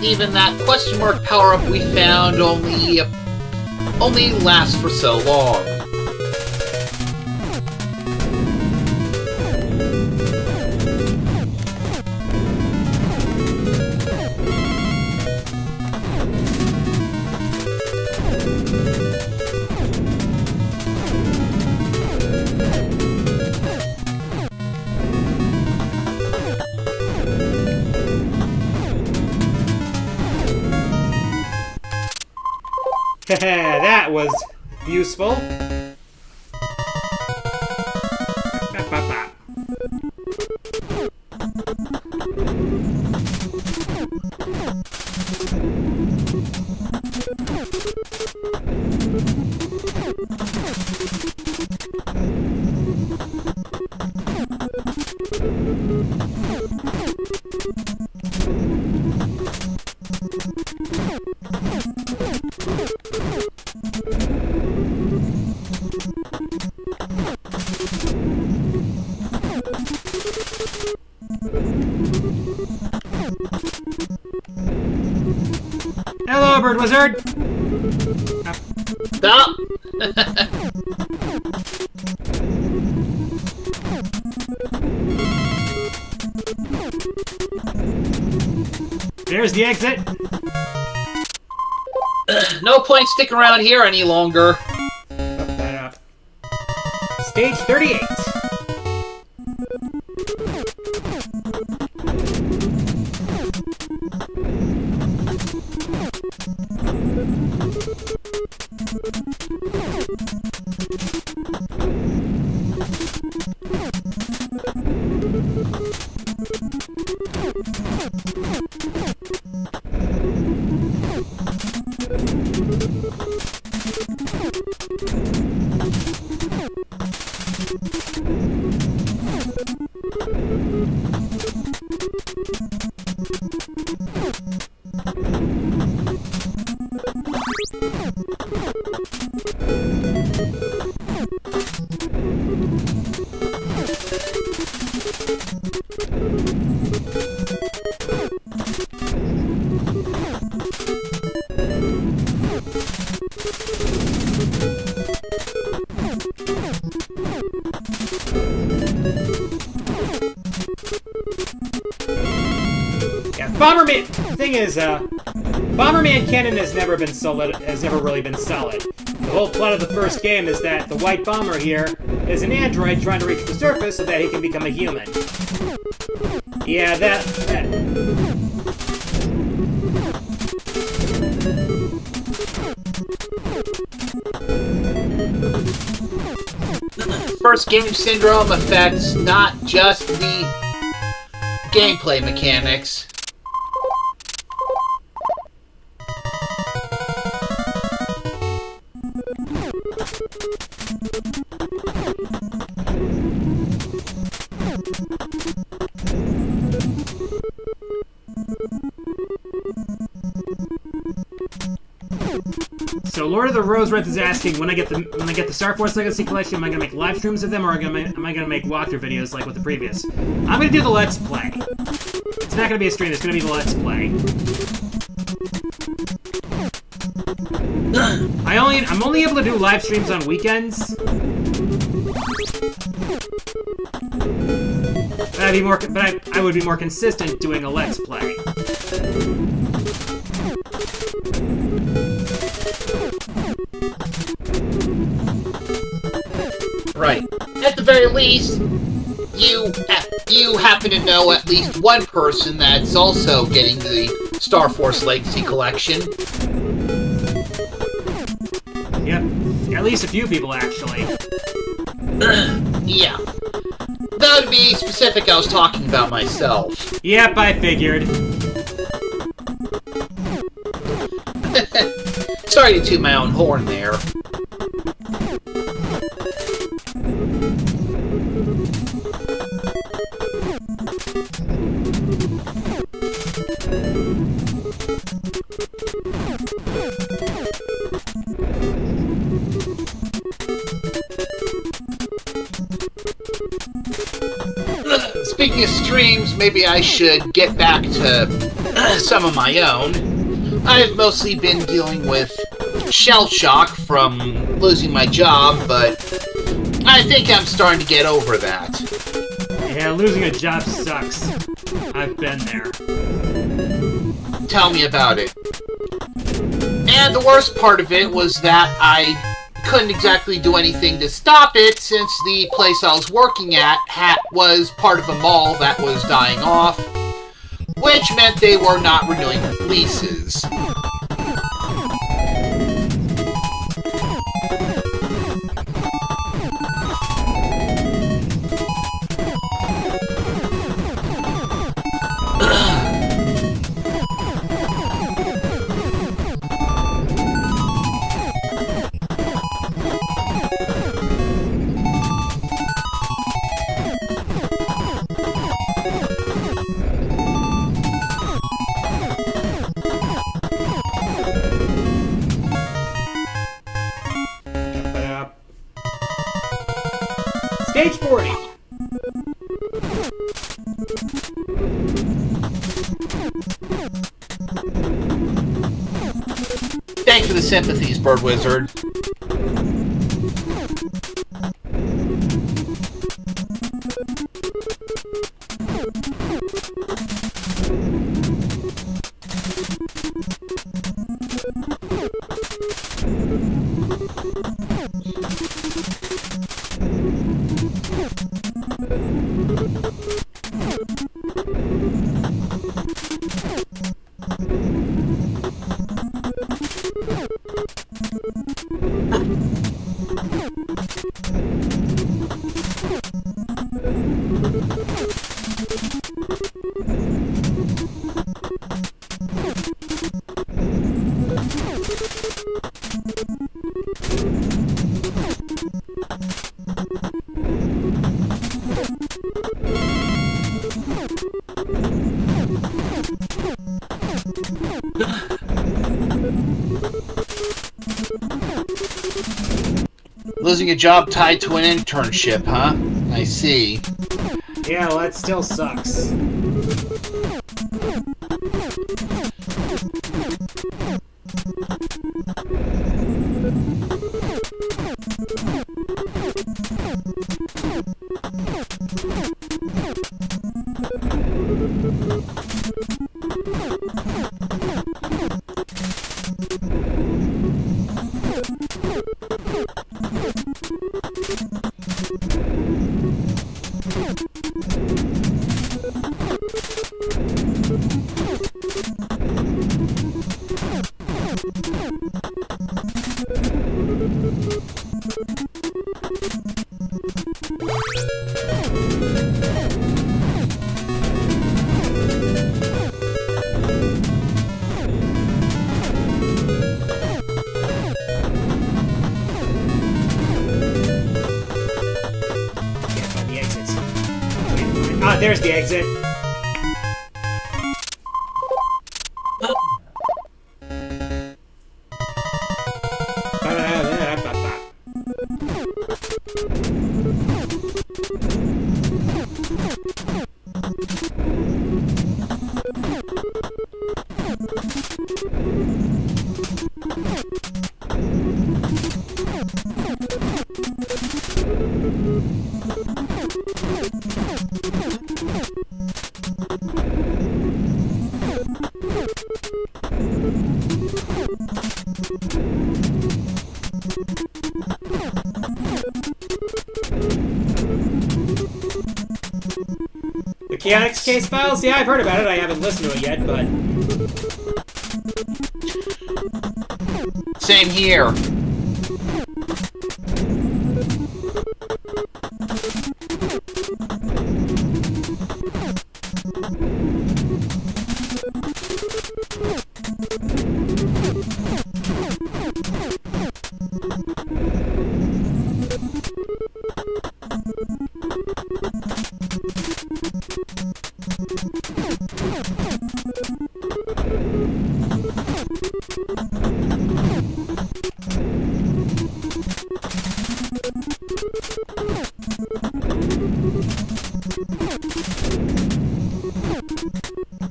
Even that question mark power-up we found only lasts for so long. That was useful. Hello, Bird Wizard! Stop! There's the exit. No point sticking around here any longer. Up that up. Stage 38. Bomberman! The thing is, Bomberman canon has never been solid. Has never really been solid. The whole plot of the first game is that the white bomber here is an android trying to reach the surface so that he can become a human. Yeah, that. First game syndrome affects not just the gameplay mechanics. So Lord of the Rose Wraith is asking when I get the Star Force Legacy Collection, am I gonna make live streams of them or am I gonna make walkthrough videos like with the previous? I'm gonna do the Let's Play. It's not gonna be a stream. It's gonna be the Let's Play. I'm only able to do live streams on weekends. But I would be more consistent doing a Let's Play. Right. At the very least, you happen to know at least one person that's also getting the Star Force Legacy Collection. Yep. At least a few people, actually. Yeah. Though, to be specific, I was talking about myself. Yep, I figured. Sorry to toot my own horn there. Speaking of streams, maybe I should get back to some of my own. I've mostly been dealing with shell shock from losing my job, but I think I'm starting to get over that. Yeah, losing a job sucks. I've been there. Tell me about it. And the worst part of it was that I couldn't exactly do anything to stop it, since the place I was working at was part of a mall that was dying off, which meant they were not renewing leases. Stage 40. Thanks for the sympathies, Bird Wizard. Losing a job tied to an internship, huh? I see. Yeah, well, that still sucks. Ah, there's the exit. Chaotix case files? Yeah, I've heard about it. I haven't listened to it yet, but... Same here.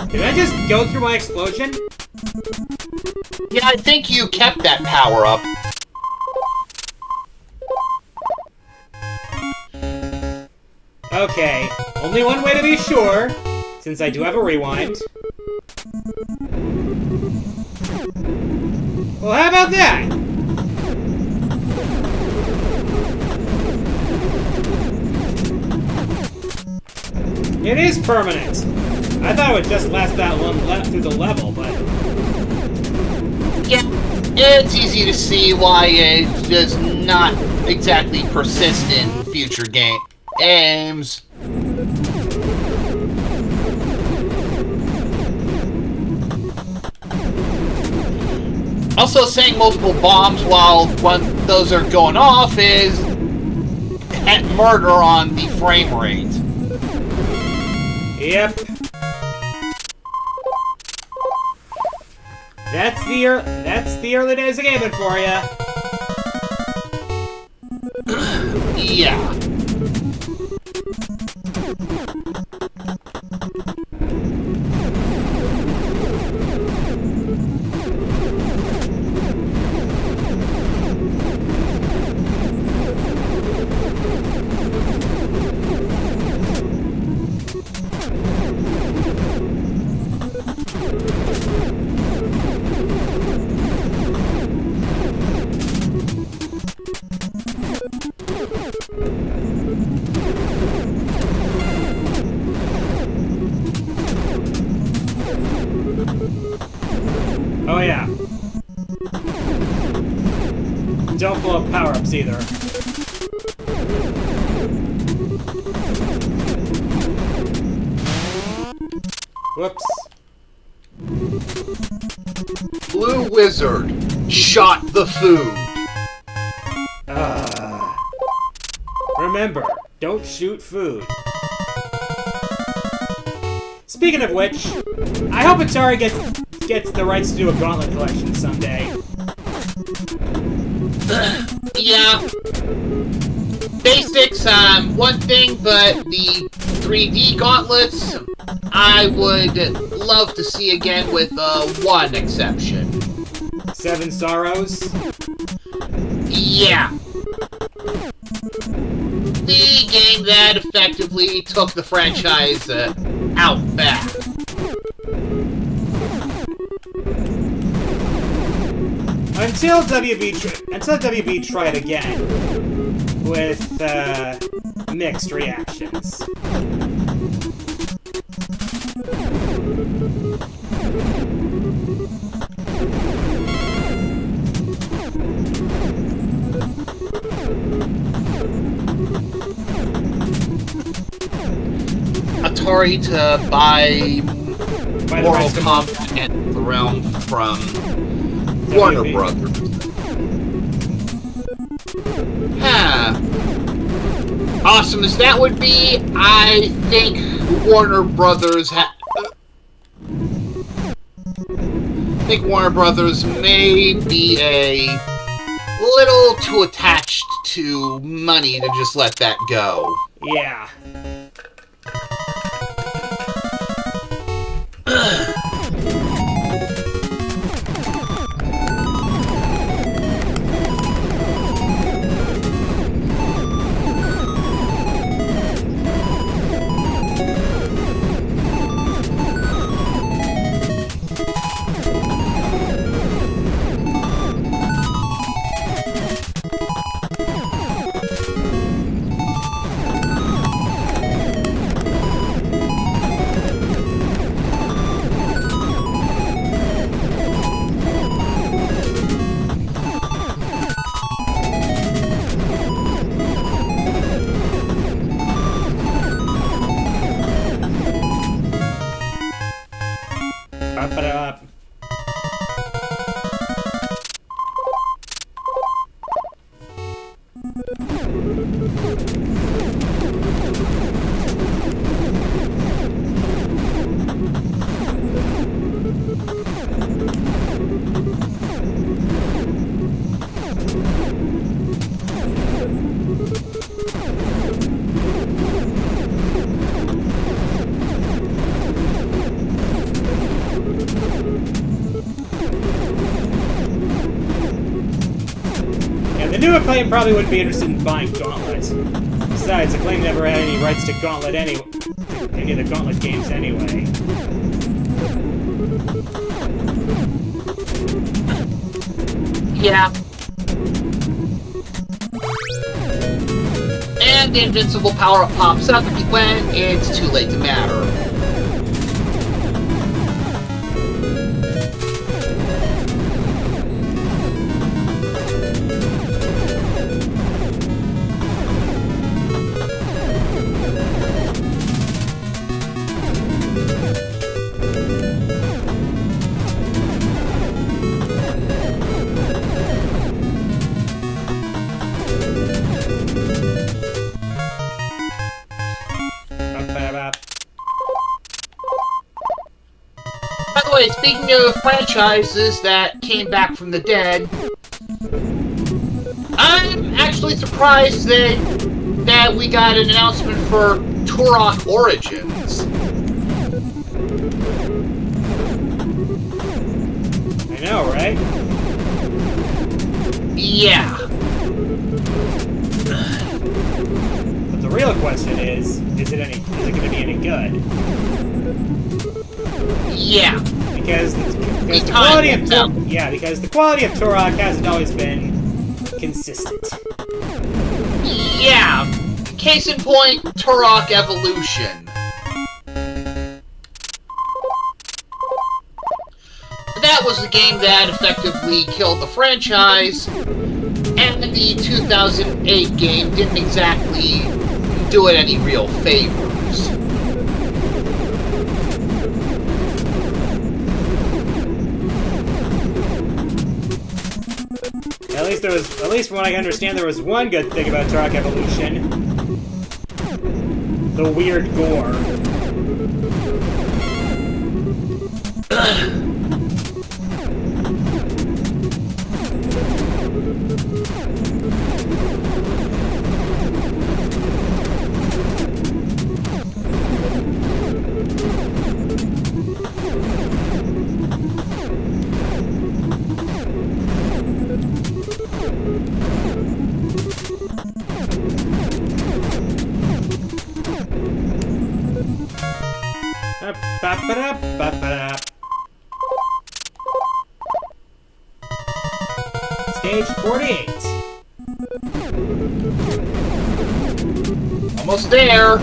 Did I just go through my explosion? Yeah, I think you kept that power up. Okay, only one way to be sure, since I do have a rewind. Well, how about that? It is permanent. I thought it would just last that one through the level, but... Yeah, it's easy to see why it does not exactly persist in future games. Also, saying multiple bombs while when those are going off is at murder on the frame rate. Yep. That's the early days of gaming for ya. Yeah. Oh yeah. Don't blow up power-ups either. Whoops. Blue Wizard shot the food. Remember, don't shoot food. Speaking of which, I hope Atari gets the rights to do a Gauntlet collection someday. Yeah. Basics, one thing, but the 3D gauntlets, I would love to see again with one exception. Seven Sorrows? Yeah. The game that effectively took the franchise out back. Until WB tried again with mixed reactions. Atari to buy Mortal the Kombat and the Realm from Warner Brothers. Awesome as that would be, I think Warner Brothers may be a little too attached to money to just let that go. Yeah. Ba-ba-da-ba. The new Acclaim probably wouldn't be interested in buying Gauntlet. Besides, Acclaim never had any rights to Gauntlet any of the Gauntlet games anyway. Yeah. And the invincible power-up pops up when it's too late to matter. By the way, speaking of franchises that came back from the dead, I'm actually surprised that we got an announcement for Turok Origins. I know, right? Yeah. But the real question is it going to be any good? Yeah. Because the quality of Turok hasn't always been consistent. Yeah. Case in point, Turok Evolution. That was the game that effectively killed the franchise, and the 2008 game didn't exactly do it any real favors. At least from what I can understand, there was one good thing about Turok Evolution. The weird gore. Ba-ba-da-ba-ba-da. Stage 48. Almost there.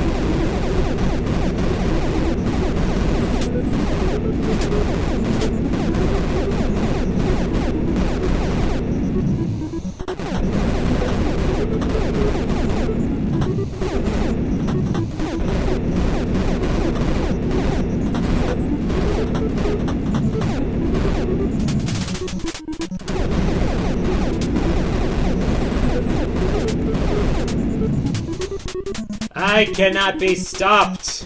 I cannot be stopped.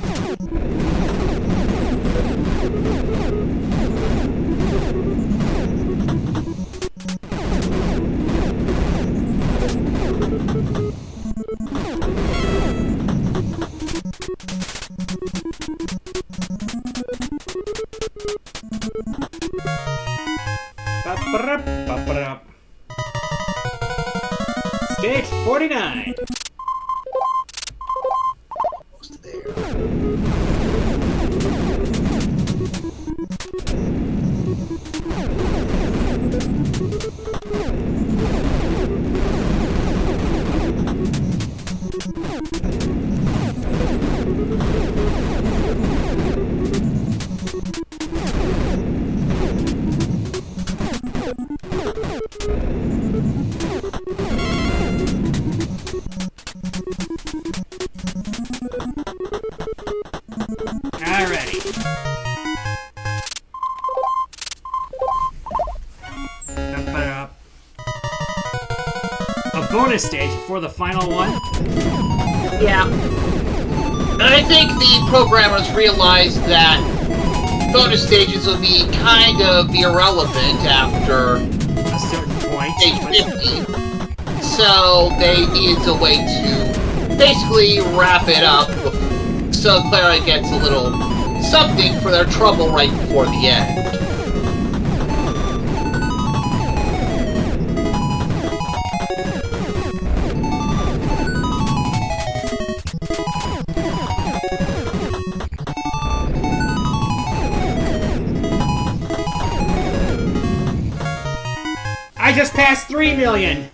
Ba-ba-da-ba-ba-da. Stage 49. Almost there. Alrighty. bonus stage before the final one? Yeah. I think the programmers realized that bonus stages will be kind of irrelevant after A certain point. stage 50. So they needed a way to basically wrap it up so Clara gets a little something for their trouble right before the end. I just passed 3 million!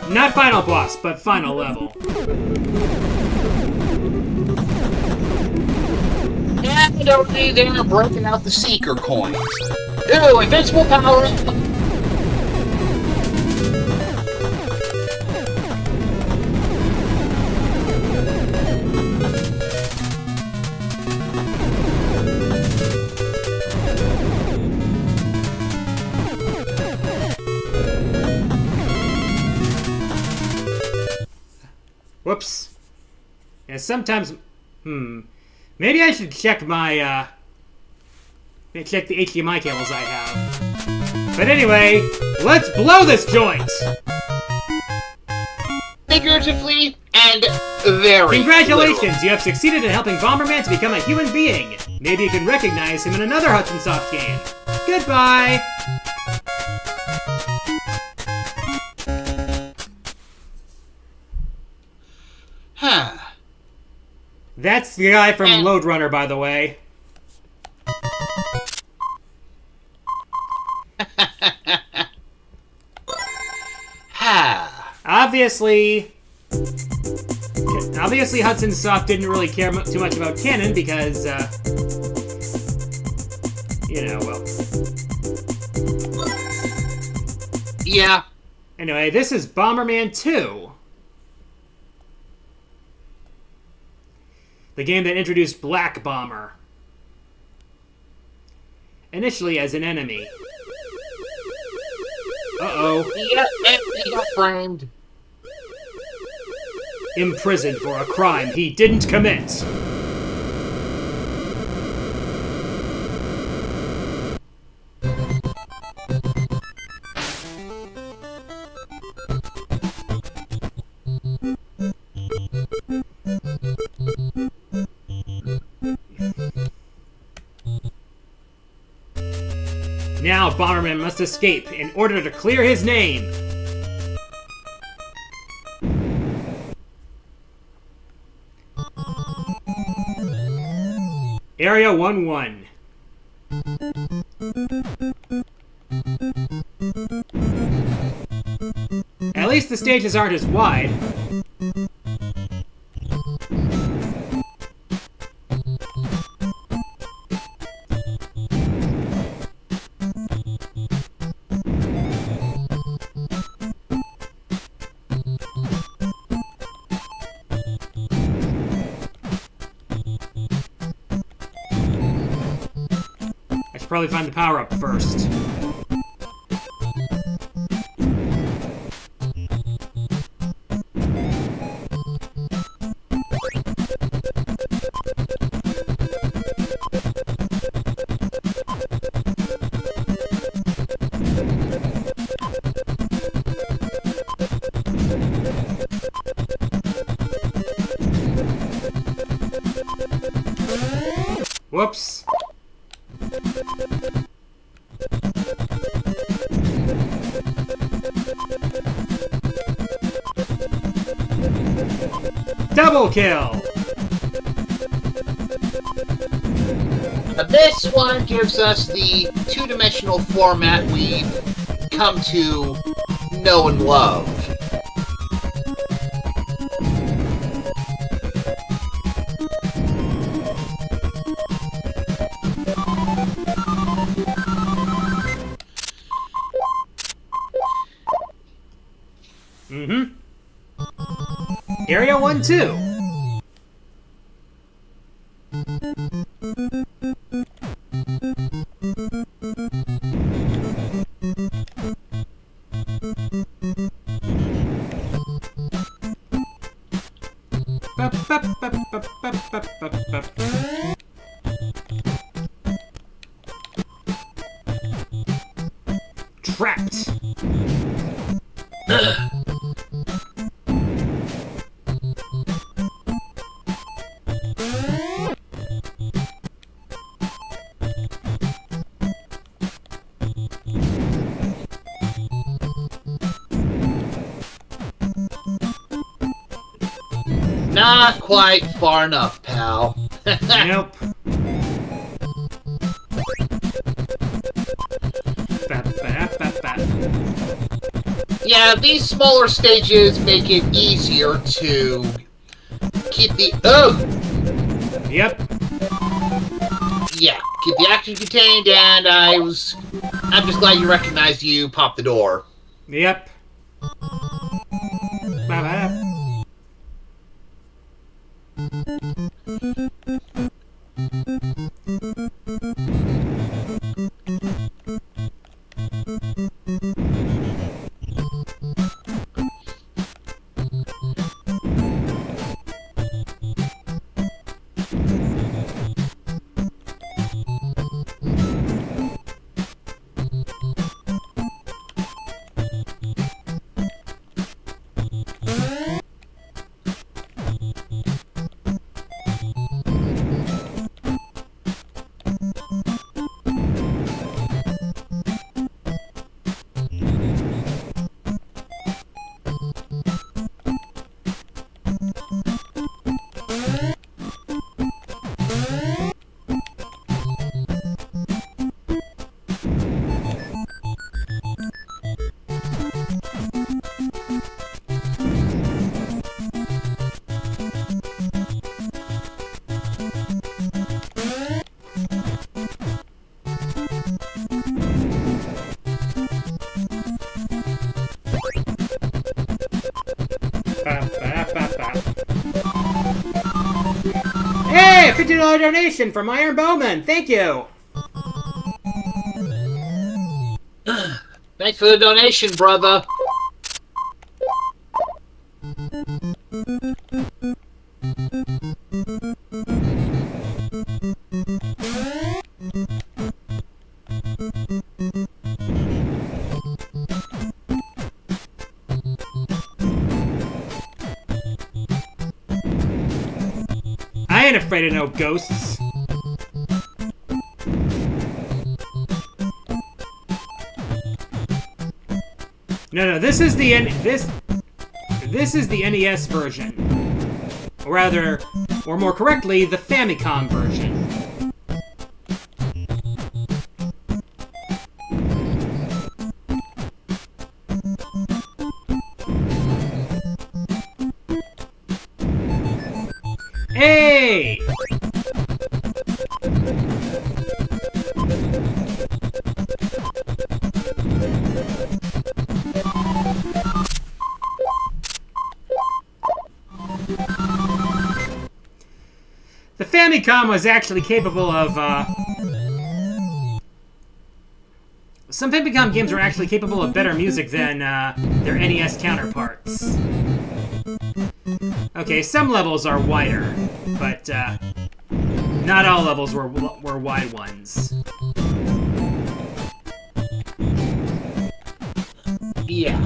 Not final boss, but final level. And already they're breaking out the Seeker coins. Ooh, invincible power! Whoops. Yeah, sometimes... Maybe I should check my, check the HDMI cables I have. But anyway, let's blow this joint! Figuratively and very Congratulations! literally. You have succeeded in helping Bomberman to become a human being. Maybe you can recognize him in another Hudson Soft game. Goodbye! Huh. That's the guy from And- Lode Runner, by the way. Obviously, Hudson Soft didn't really care too much about canon because, you know, well. Yeah. Anyway, this is Bomberman 2. The game that introduced Black Bomber. Initially as an enemy. Uh-oh. He got framed. Imprisoned for a crime he didn't commit. Now Bomberman must escape in order to clear his name. Area 1-1. At least the stages aren't as wide. I should probably find the power-up first. Whoops. Double kill! Now this one gives us the two-dimensional format we've come to know and love. Area 1-2. Trapped. Not quite far enough, pal. Nope. Yeah, these smaller stages make it easier to keep the... Oh! Yep. Yeah, keep the action contained, and I'm just glad you recognized you popped the door. Yep. Hey, a $50 donation from Iron Bowman. Thank you. Thanks for the donation, brother. I ain't afraid of no ghosts. No, this is the this is the NES version. Or rather, or more correctly, the Famicom version. Hey! The Famicom was actually capable of, some Famicom games were actually capable of better music than, their NES counterparts. Okay, some levels are wider, but, not all levels were wide ones. Yeah.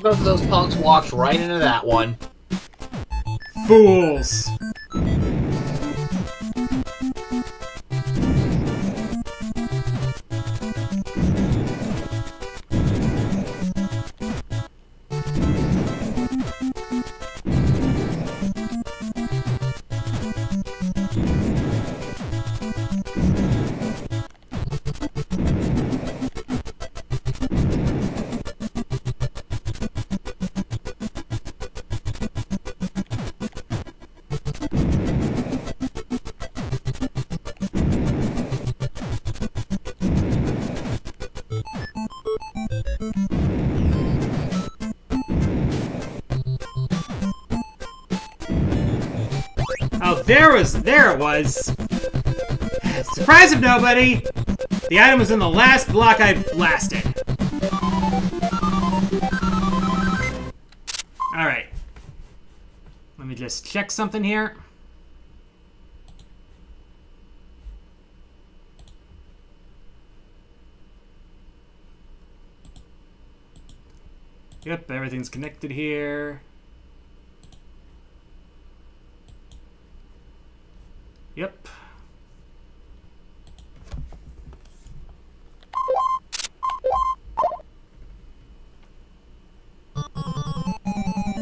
Both of those punks walked right into that one. Fools! there it was. Surprise of nobody! The item was in the last block I blasted. Alright. Let me just check something here. Yep, everything's connected here. Yep.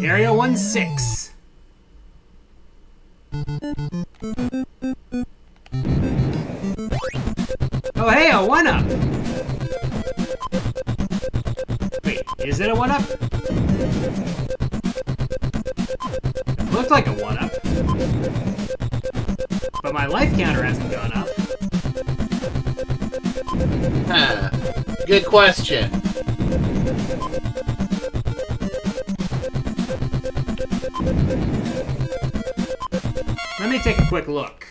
Area 1-6. Oh, hey, a 1-up. Wait, is it a 1-up? It looked like a 1-up. But my life counter hasn't gone up. Huh. Good question. Let me take a quick look.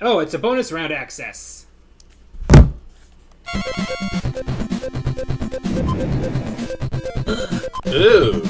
Oh, it's a bonus round access. Ooh.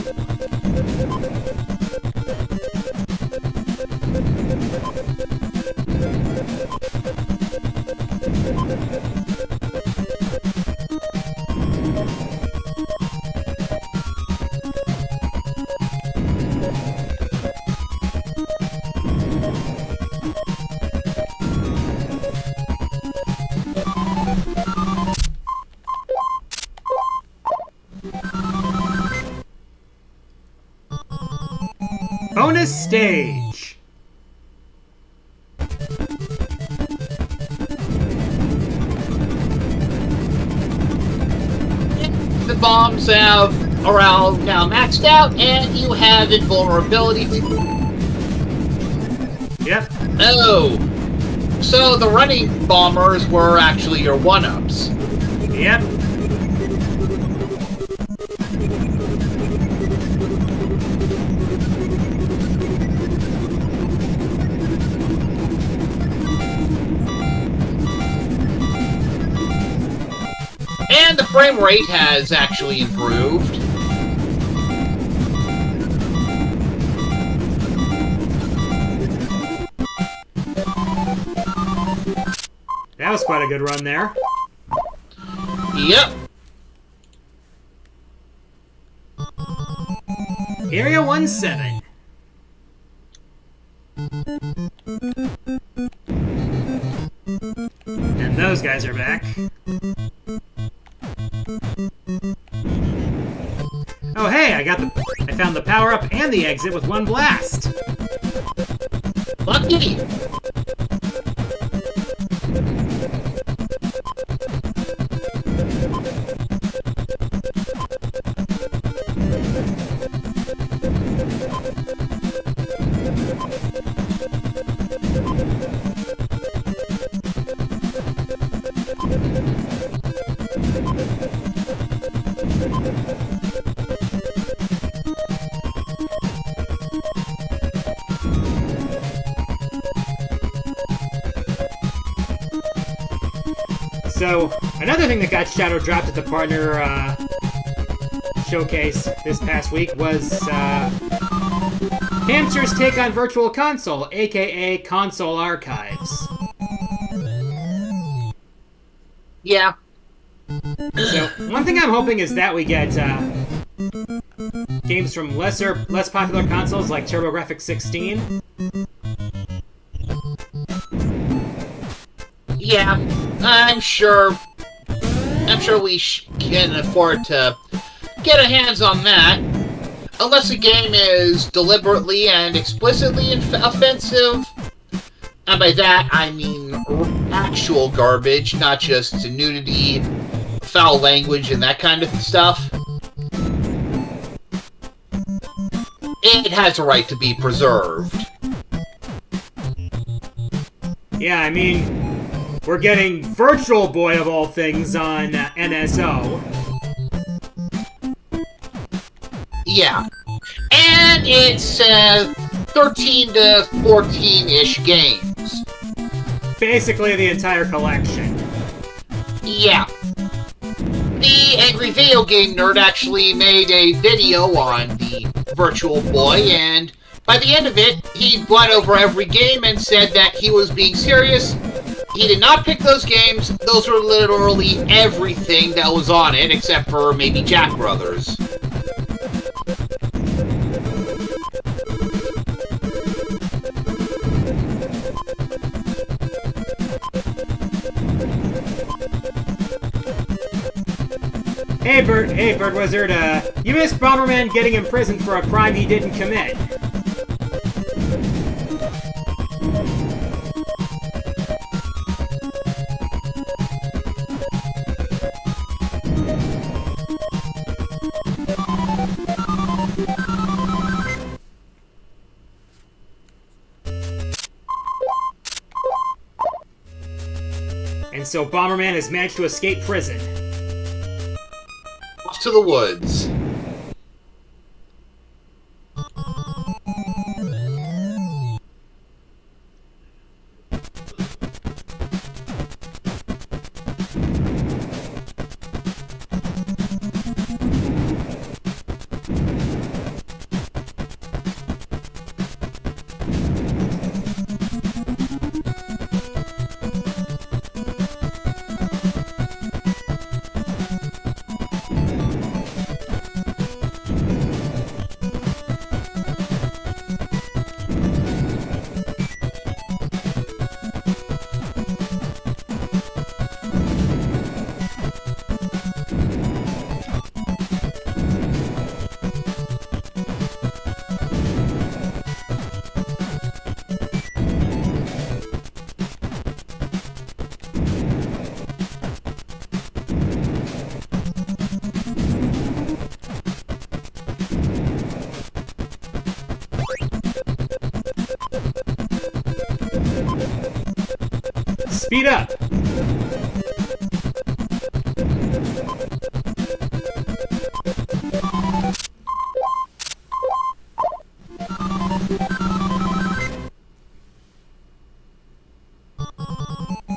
Bonus stage. The bombs are all now maxed out, and you have invulnerability. Yep. Oh. So the running bombers were actually your 1-ups. Yep. And the frame rate has actually improved. That was quite a good run there. Yep. Area 1-7. And those guys are back. Oh hey, I found the power-up and the exit with one blast. Lucky. So, another thing that got shadow dropped at the partner showcase this past week was Hamster's take on Virtual Console, aka Console Archives. Yeah. So, one thing I'm hoping is that we get games from less popular consoles like TurboGrafx 16. Yeah, I'm sure we can afford to get our hands on that. Unless the game is deliberately and explicitly offensive. And by that, I mean actual garbage, not just nudity, foul language, and that kind of stuff, it has a right to be preserved. Yeah, I mean, we're getting Virtual Boy of all things on NSO. Yeah. And it's 13 to 14-ish games. Basically the entire collection. Yeah. The Angry Video Game Nerd actually made a video on the Virtual Boy, and by the end of it, he went over every game and said that he was being serious. He did not pick those games. Those were literally everything that was on it, except for maybe Jack Brothers. Hey, Bird Wizard, you missed Bomberman getting imprisoned for a crime he didn't commit. And so Bomberman has managed to escape prison. Off to the woods. Speed up!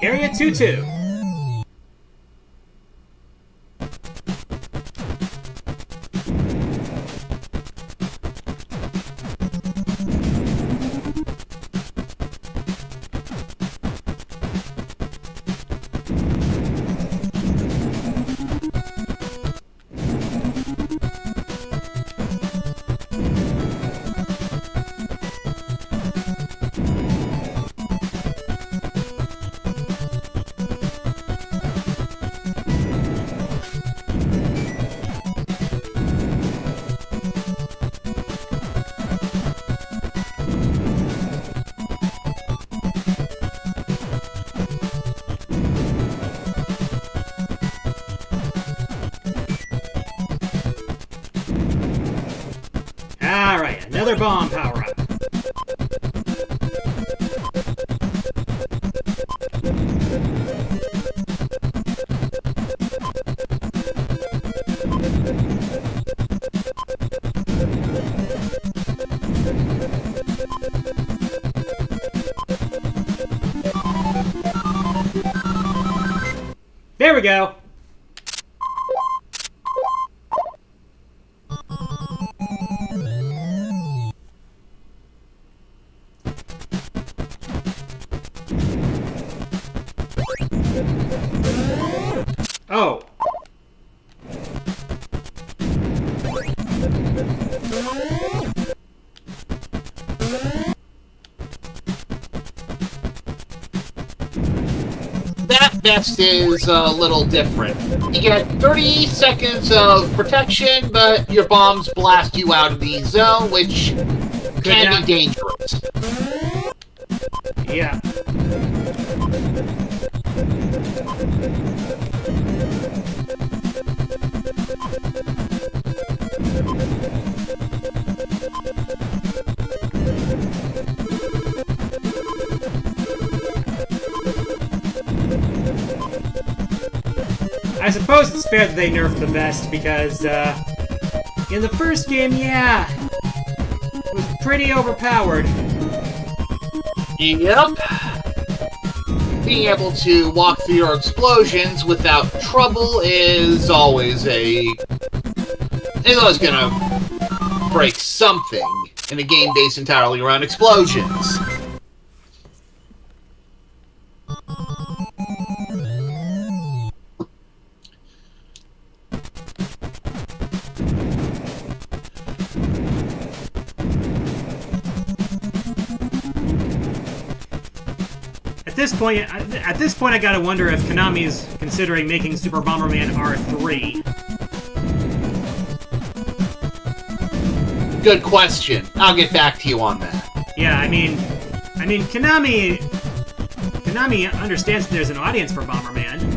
Area 2-2. Alright, another bomb power-up. There we go. Oh. That vest is a little different. You get 30 seconds of protection, but your bombs blast you out of the zone, which can be dangerous. Yeah. I suppose it's fair that they nerfed the vest because, in the first game, yeah, it was pretty overpowered. Yep. Being able to walk through your explosions without trouble is always gonna break something in a game based entirely around explosions. At this point, I gotta wonder if Konami is considering making Super Bomberman R3. Good question. I'll get back to you on that. Yeah, I mean, Konami understands that there's an audience for Bomberman.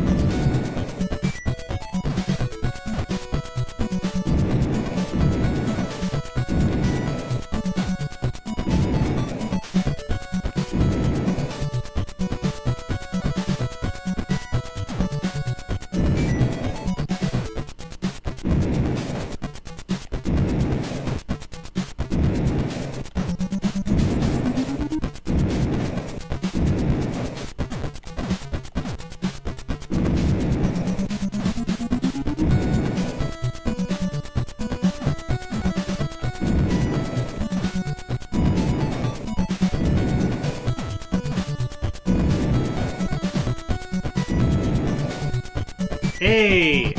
Hey!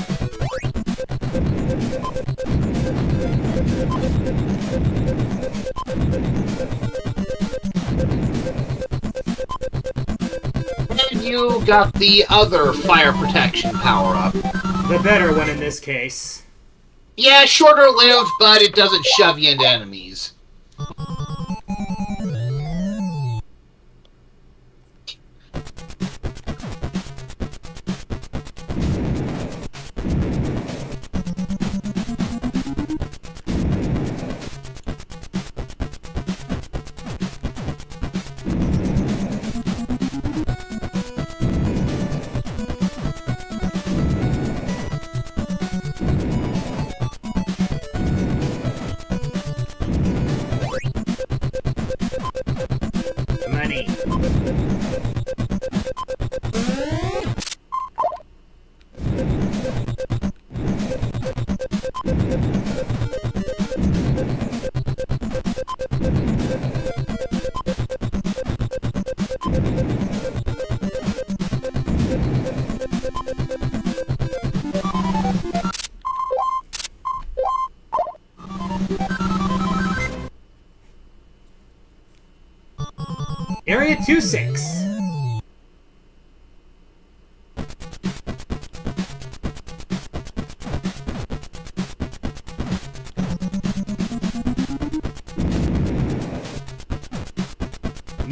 And you got the other fire protection power-up. The better one in this case. Yeah, shorter lived, but it doesn't shove you into enemies. Money. Area 26.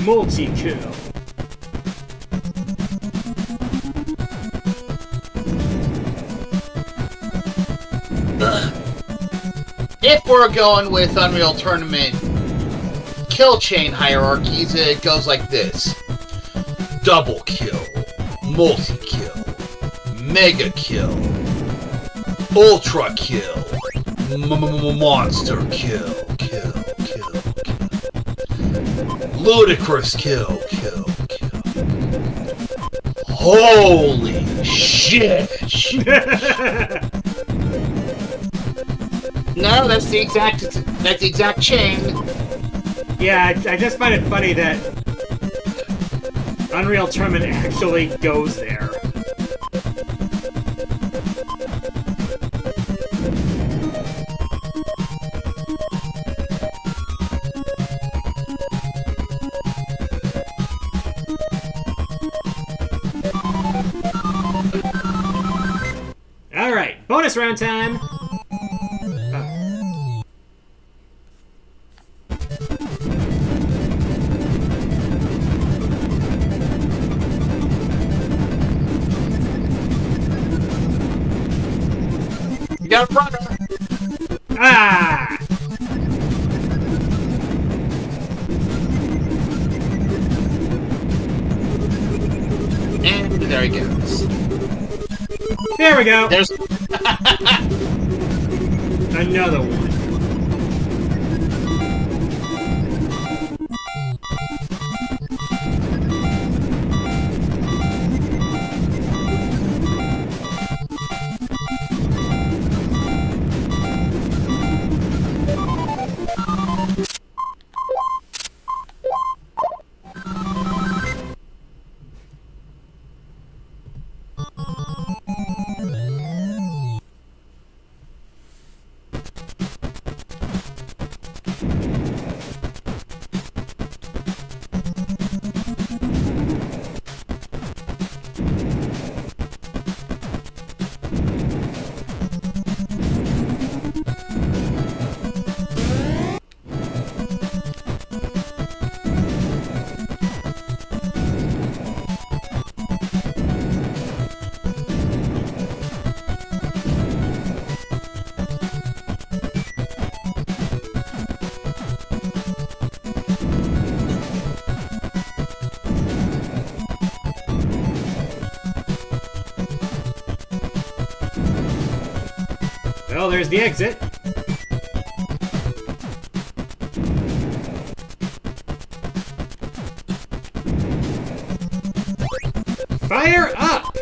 Multi-kill. If we're going with Unreal Tournament kill chain hierarchies, it goes like this: double kill, multi-kill, mega kill, ultra kill, monster kill, ludicrous kill. Holy shit! No, that's the exact chain. Yeah, I just find it funny that Unreal Tournament actually goes there. Alright, bonus round time! got a runner. Ah! And there he goes. There we go. There's Another one. Well, there's the exit. Fire up!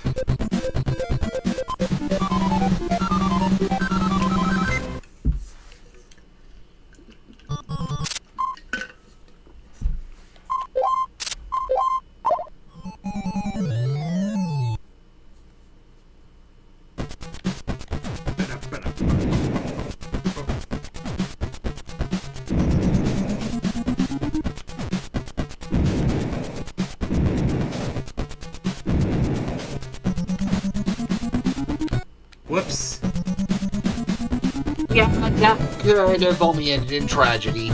Whoops. yeah, that could have only ended in tragedy.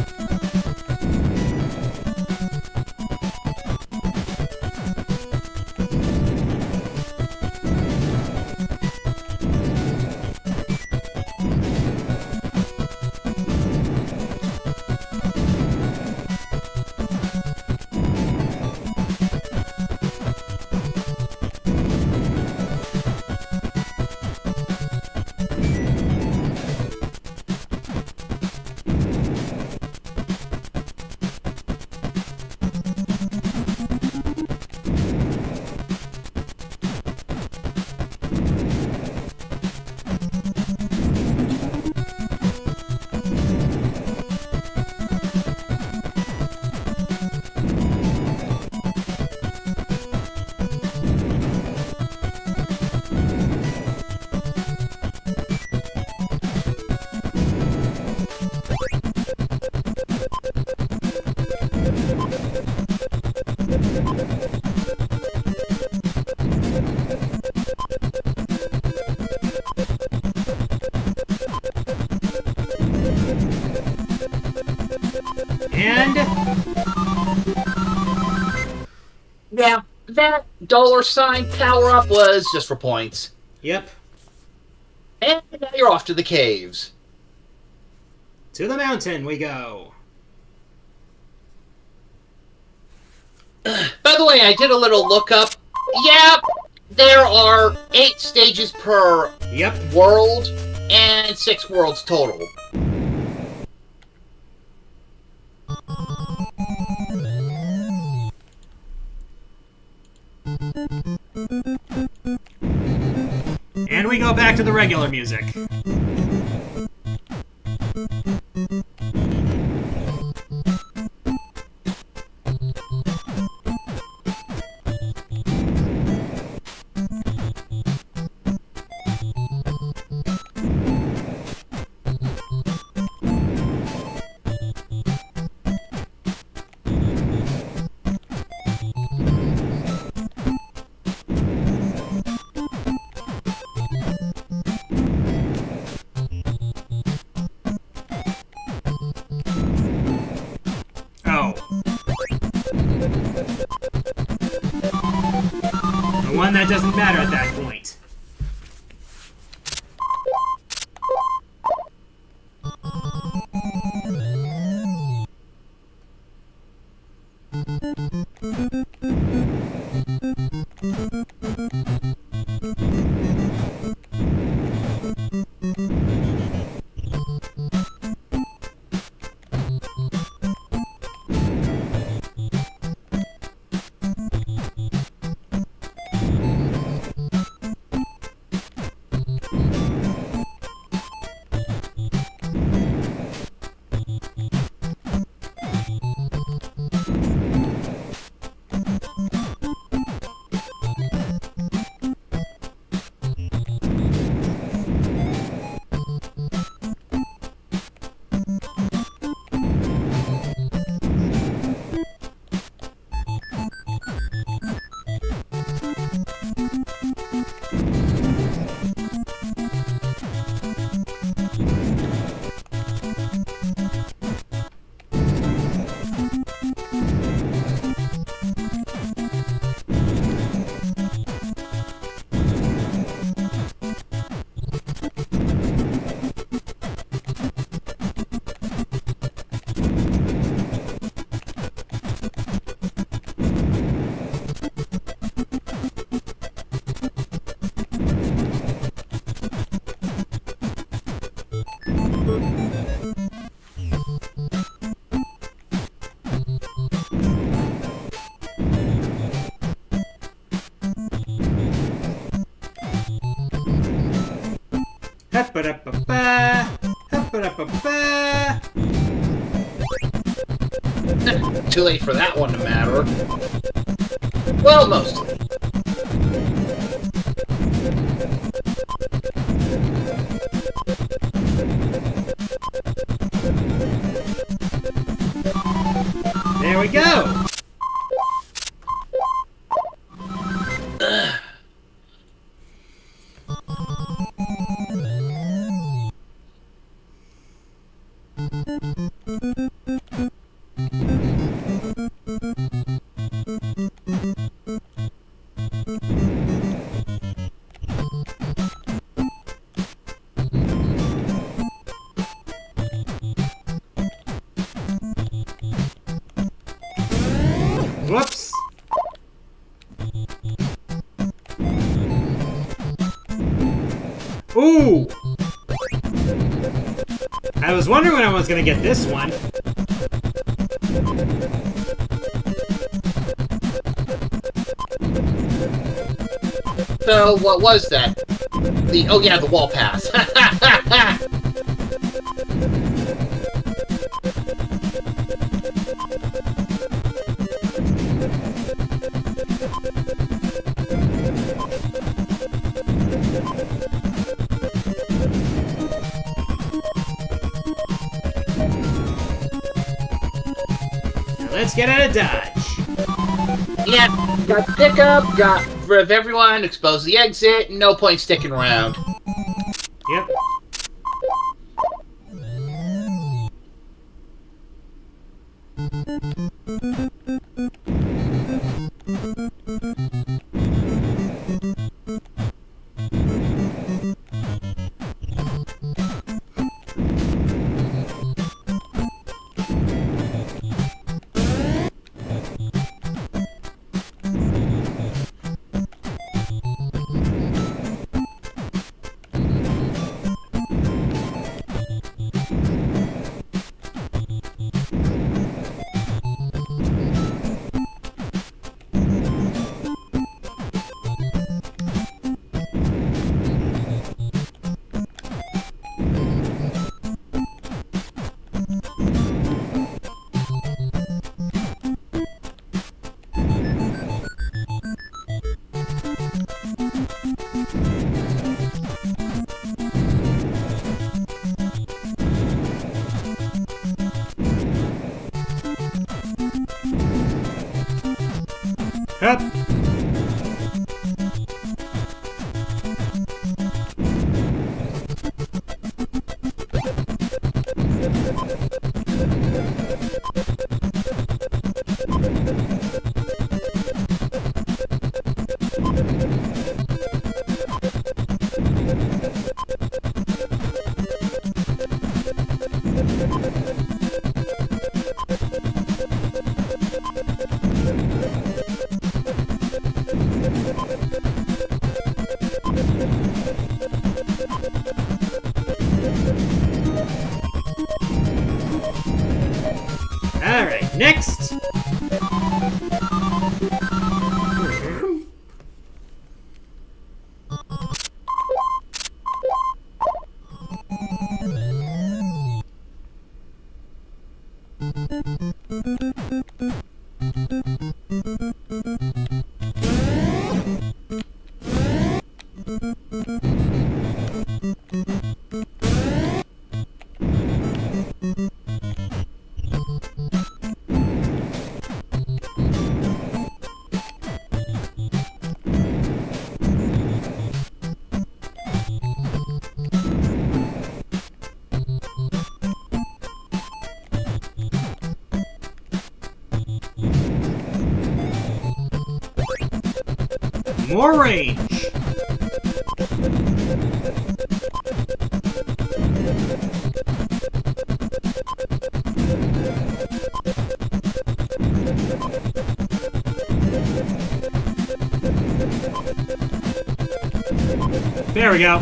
And Yeah, that $sign power-up was just for points. yep, And now you're off to the caves. to the mountain we go. By the way, I did a little lookup. Yeah, there are 8 stages per Yep. world and 6 worlds total. And we go back to the regular music. Oh. The one that doesn't matter at that point. Hop-a-da-ba-ba. Hop-a-da-ba-ba. Too late for that one to matter. Well, mostly. There we go. Whoops. Ooh! I was wondering when I was gonna get this one. So, what was that? Oh yeah, the wall pass. Let's get out of Dodge. Yep, got pickup, got rid of everyone, expose the exit, no point sticking around. Yep. Up. Alright, next! More range! There we go.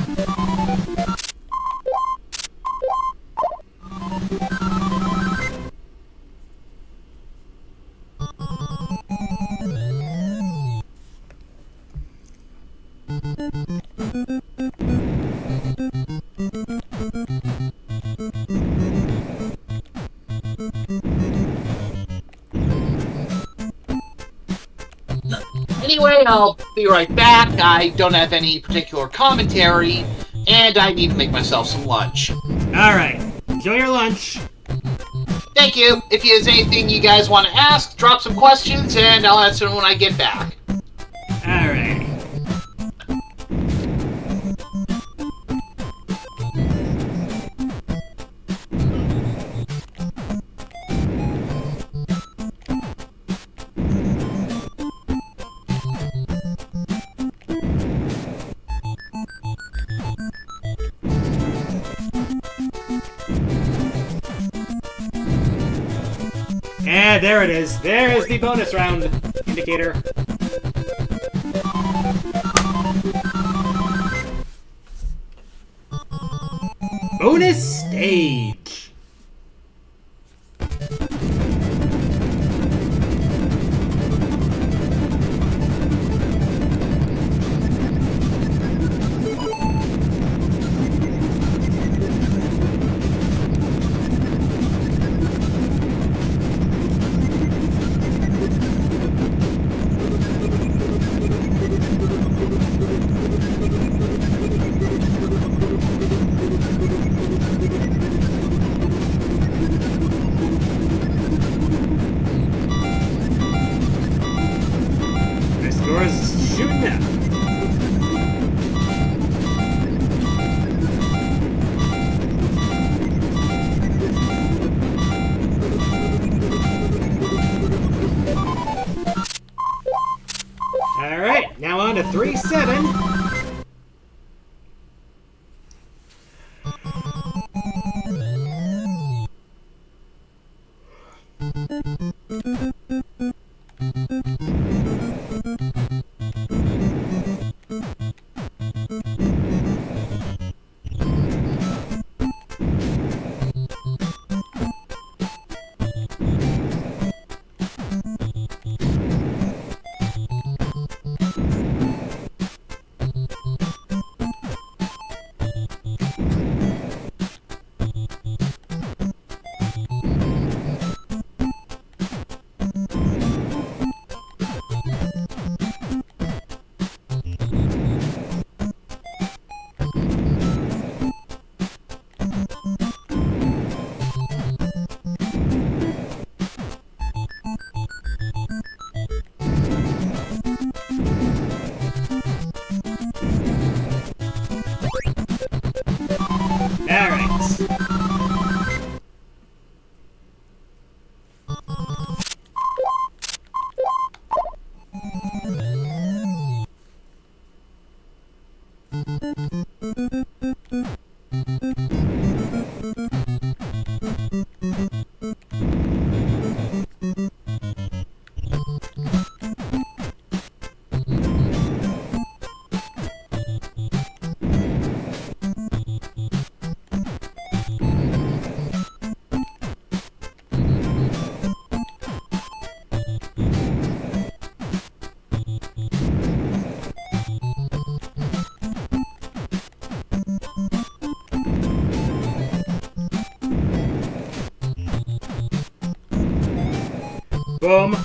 Anyway, I'll be right back. I don't have any particular commentary, and I need to make myself some lunch. Alright, enjoy your lunch. Thank you. If there's anything you guys want to ask, drop some questions, and I'll answer them when I get back. Alright. And there it is. There is the bonus round indicator. Bonus stage. Score's shooting up. Alright, now on to 3-7. Boom.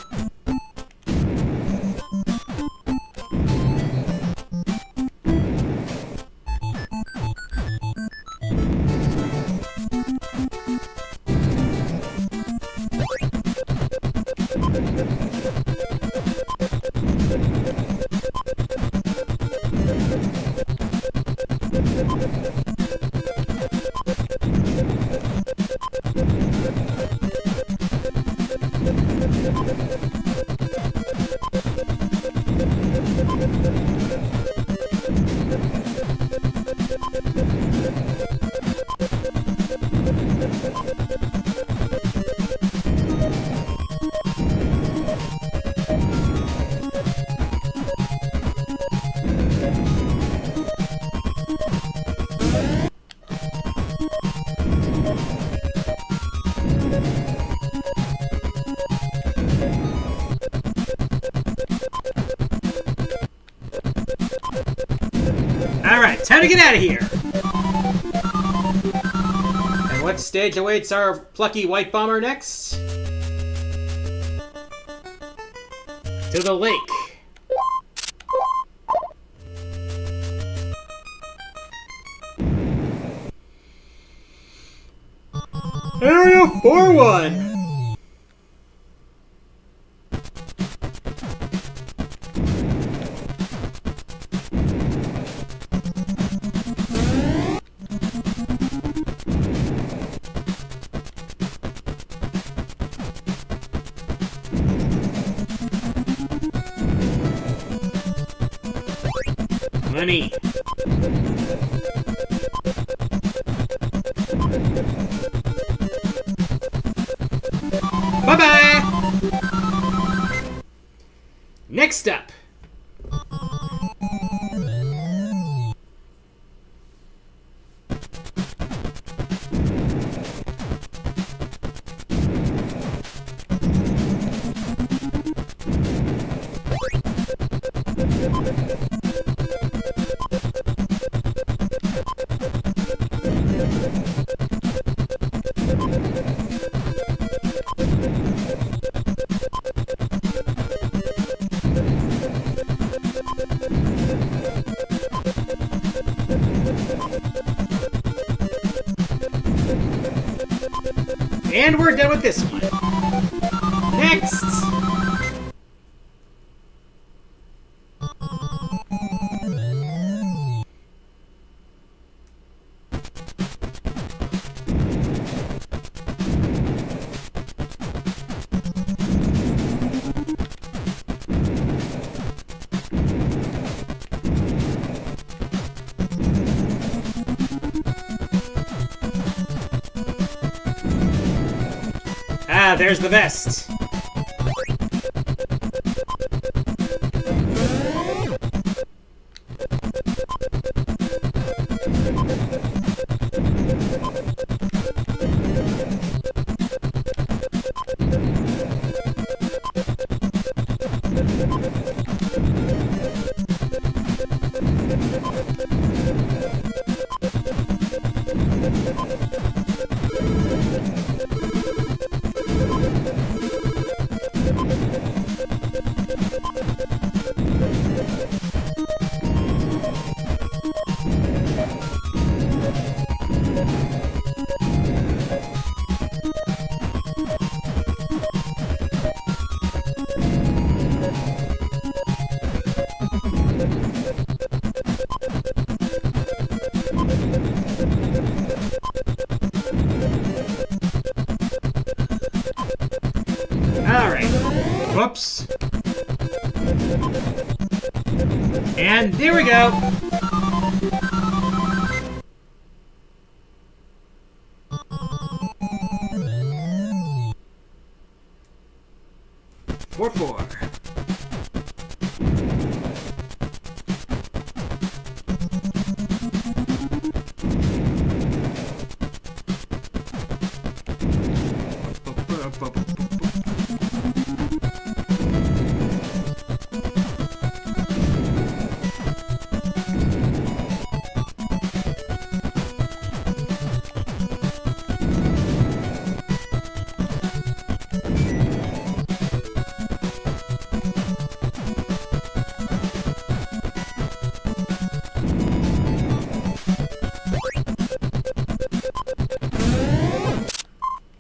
Alright, time to get out of here! And what stage awaits our plucky white bomber next? To the lake. Area 4-1. Money. Bye-bye! Next up. And we're done with this one. Next! Ah, there's the vest. Alright. Whoops. And there we go. Four.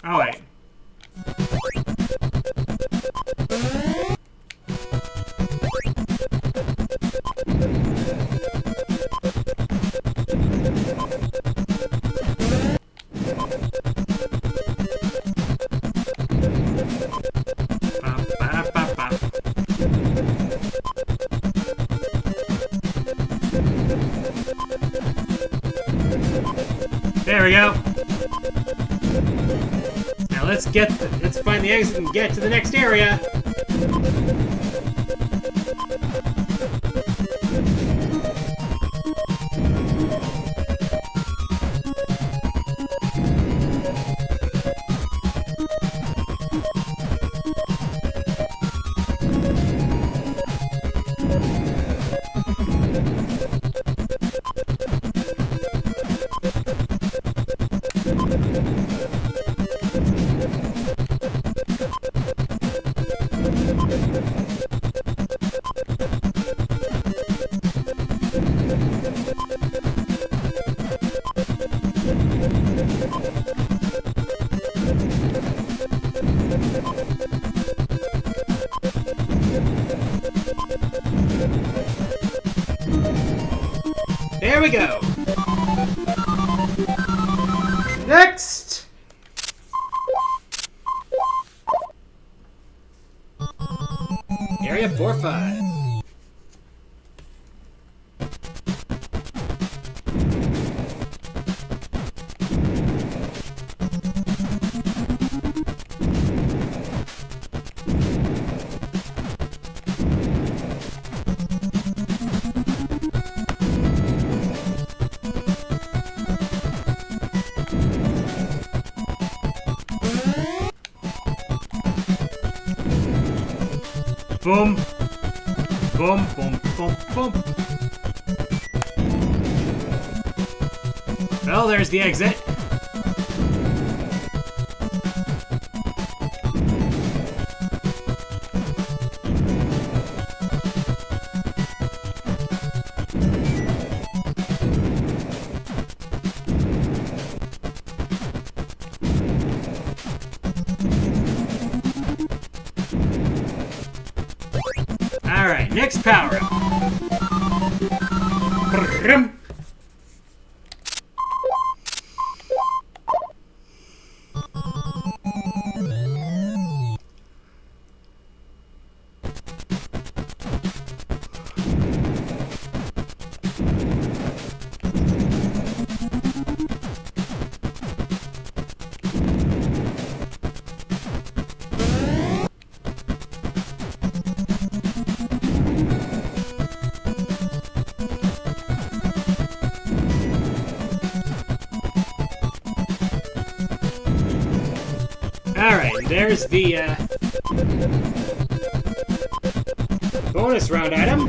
Alright. There we go. Now let's find the exit and get to the next area. we go. Next. Area 4-5. Boom. Boom, boom, boom, boom. Well, there's the exit. Alright, next power up. Alright, there's the bonus round item.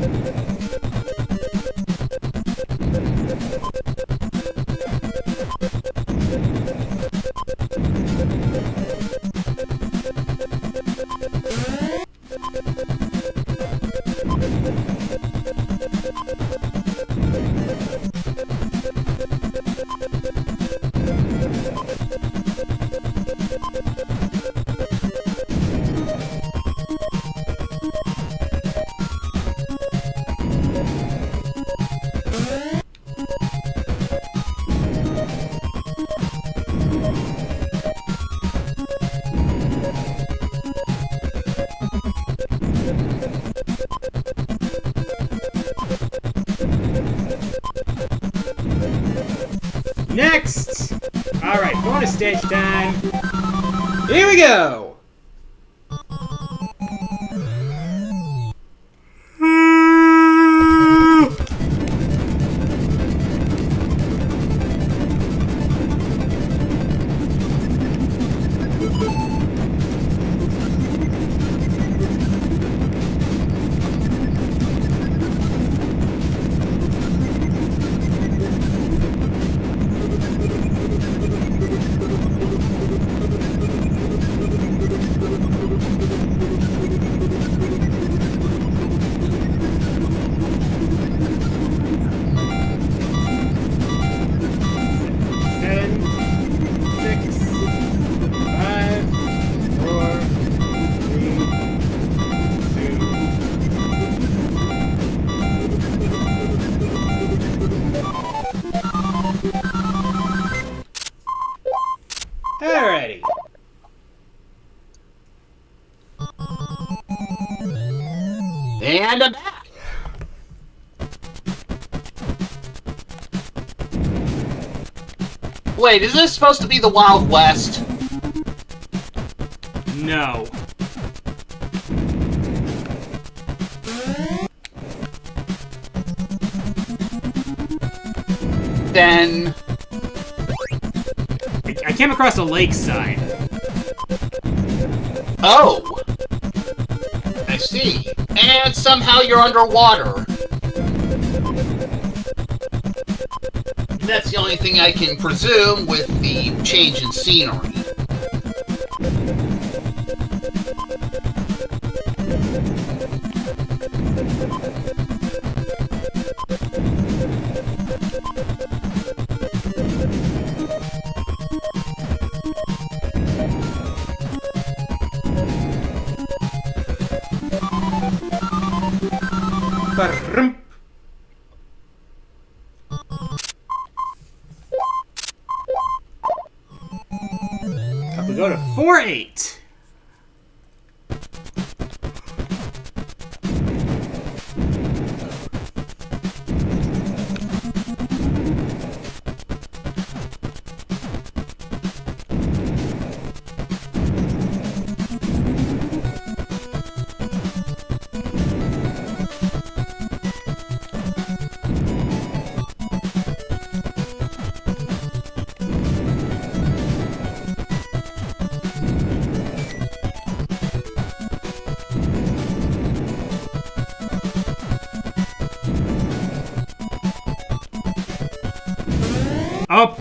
Next! Alright, bonus stage time. Here we go! Alrighty. And I'm back. Wait, is this supposed to be the Wild West? No. Then... I came across a lakeside. Oh! I see. And somehow you're underwater. That's the only thing I can presume with the change in scenery. Go to 4-8. Oh!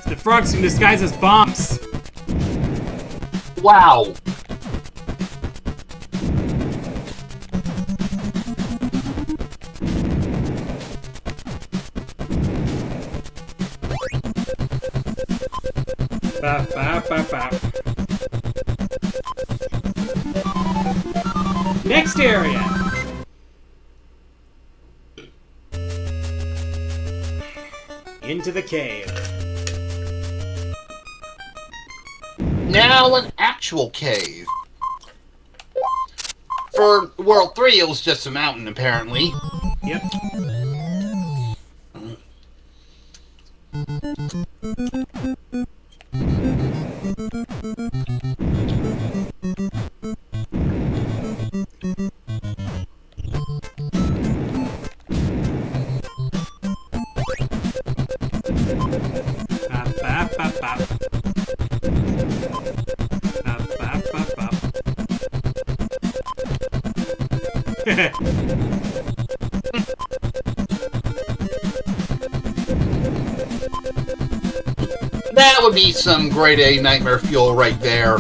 The frogs can disguise as bombs. Wow. Bop, bop, bop, bop. Next area. Into the cave. Now an actual cave. For World 3, it was just a mountain, apparently. Yep. Bop, bop, bop, bop. Bop, bop, bop, bop. That would be some grade A nightmare fuel right there.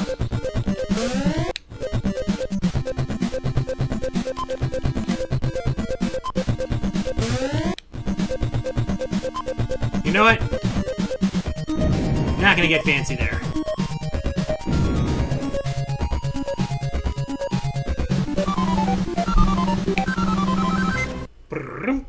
You know what? Not gonna get fancy there. Brrrm.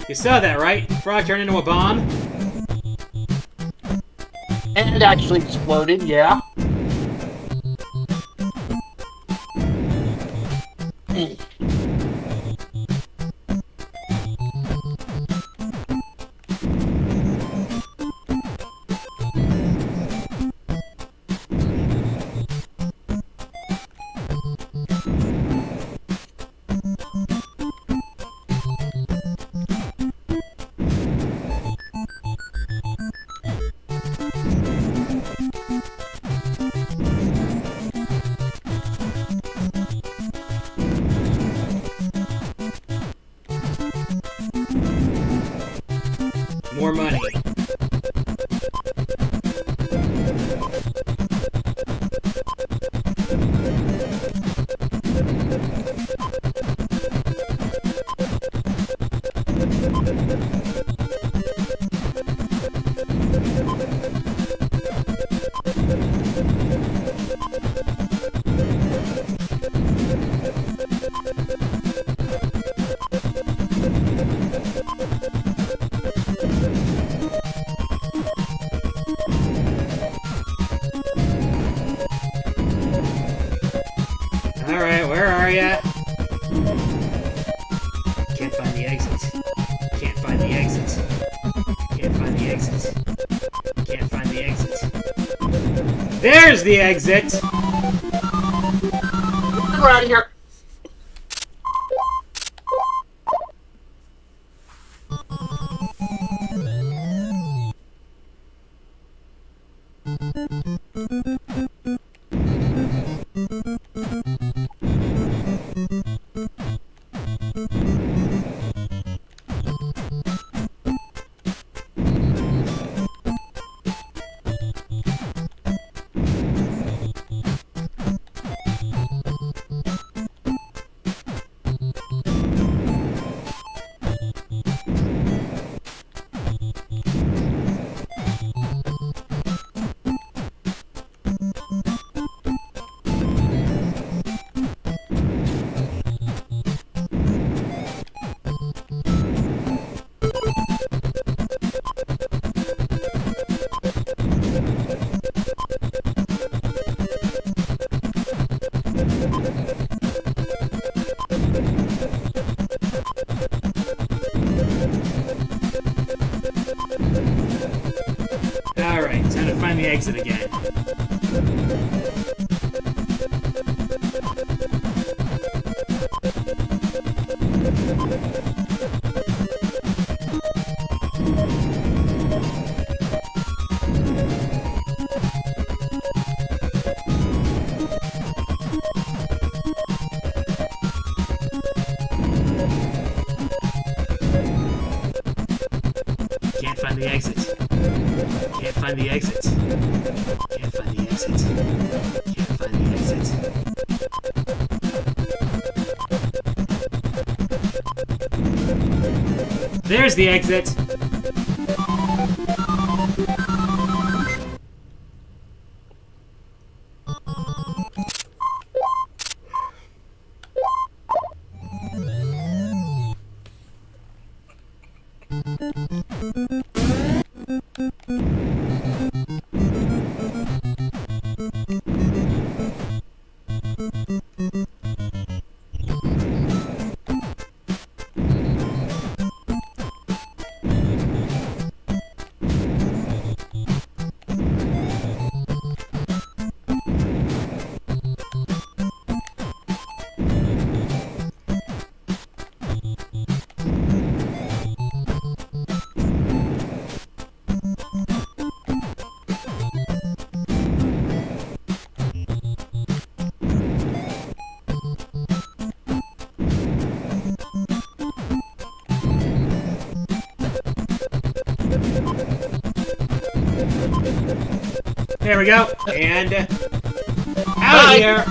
You saw that, right? Frog turned into a bomb? And it actually exploded, yeah. More money. Alright, where are ya? Can't find the exit. Can't find the exit. Can't find the exit. Can't find the exit. There's the exit! We're out of here. exit again. Can't find the exit. Can't find the exit. Can't find the exit. Can't find the exit. There's the exit. There we go. And out of here.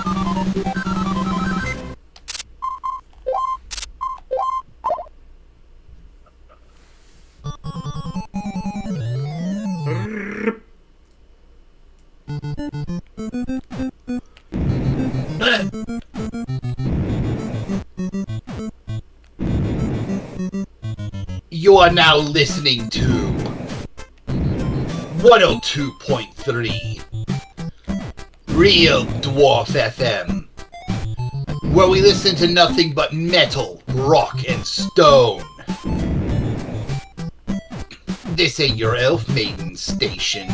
You are now listening to 102.3 Real Dwarf FM, where we listen to nothing but metal, rock, and stone. This ain't your elf maiden station.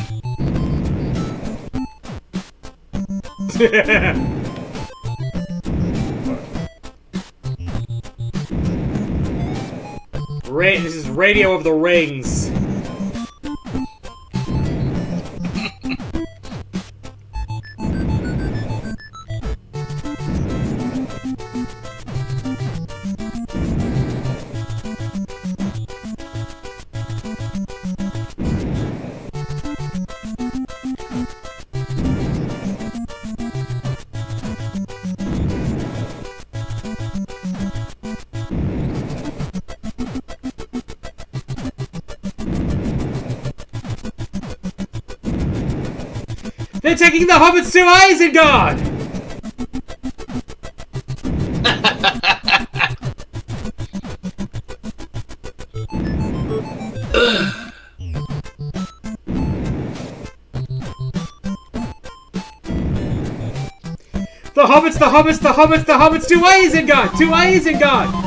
This is Radio of the Rings. They're taking the hobbits to Isengard! The hobbits to Isengard! To Isengard!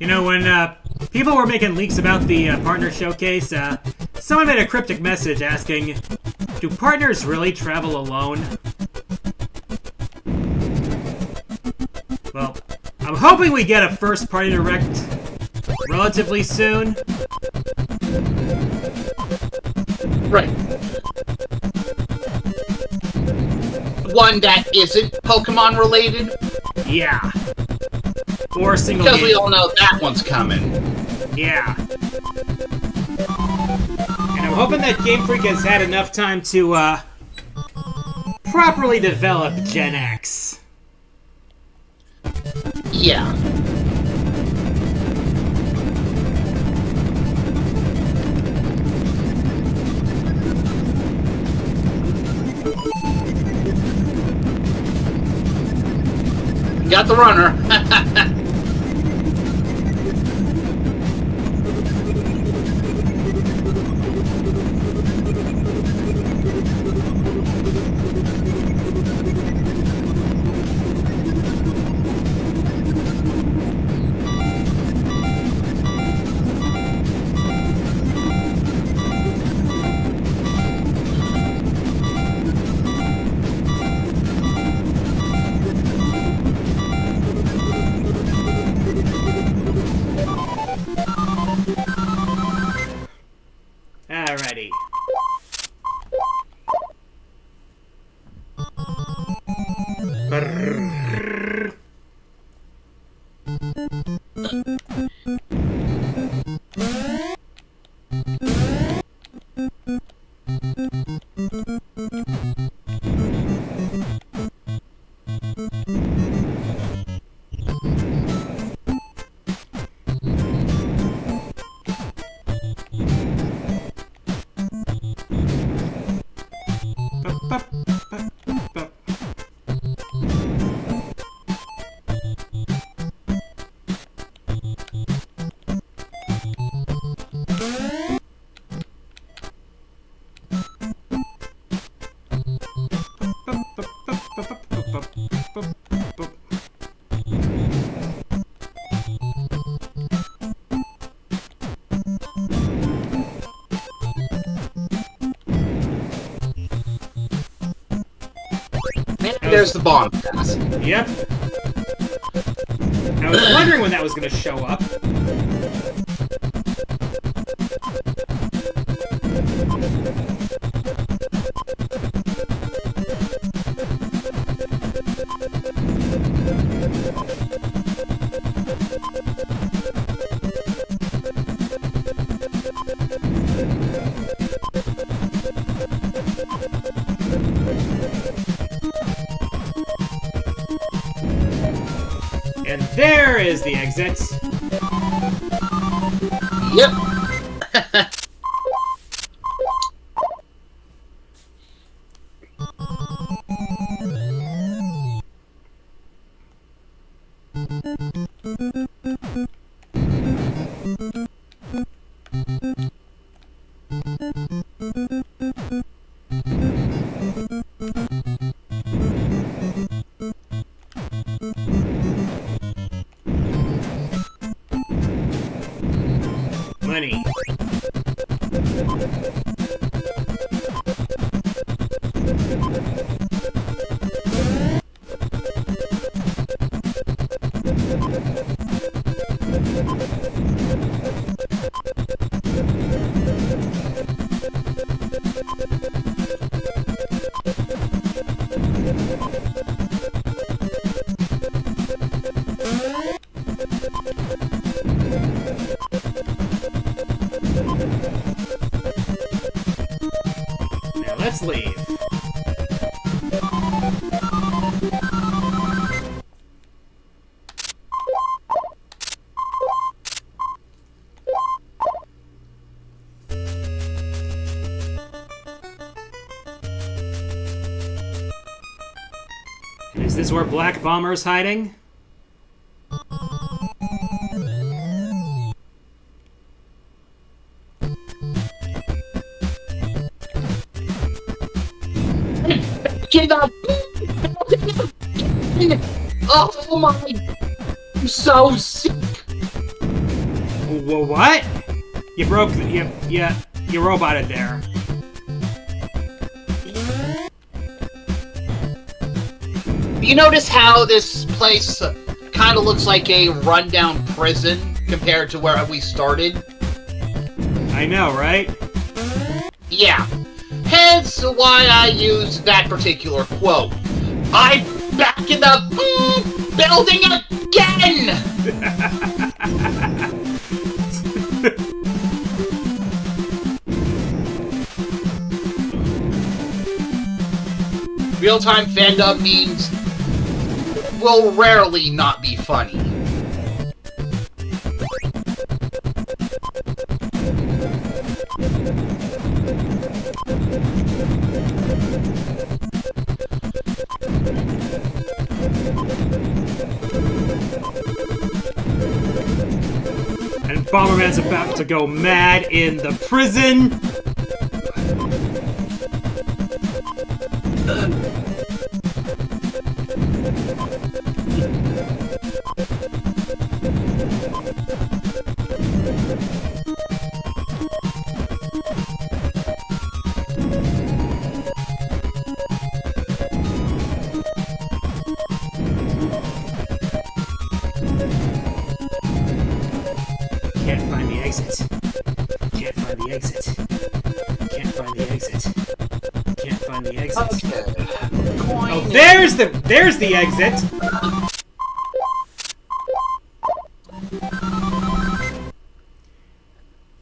You know, when people were making leaks about the partner showcase, someone made a cryptic message asking, do partners really travel alone? Well, I'm hoping we get a first-party direct relatively soon. Right. One that isn't Pokemon related? Yeah. Or single Because game. we all know that one's coming. Yeah. And I'm hoping that Game Freak has had enough time to, properly develop Gen X. Yeah. Got the runner. Alrighty. There's the bomb pass. Yep. I was wondering when that was going to show up. And there is the exit. Yep. Money. Now let's leave. Is this where Black Bomber's hiding? Get up! Oh my! I'm so sick. What? You broke the... You roboted there. You notice how this place kind of looks like a rundown prison compared to where we started? I know, right? Yeah. Hence why I use that particular quote. I'm back in the building again! Real-time fandom means will rarely not be funny. And Bomberman's about to go mad in the prison. Can't find the exit. Can't find the exit. Can't find the exit. Can't find the exit. Okay. Oh, there's the exit.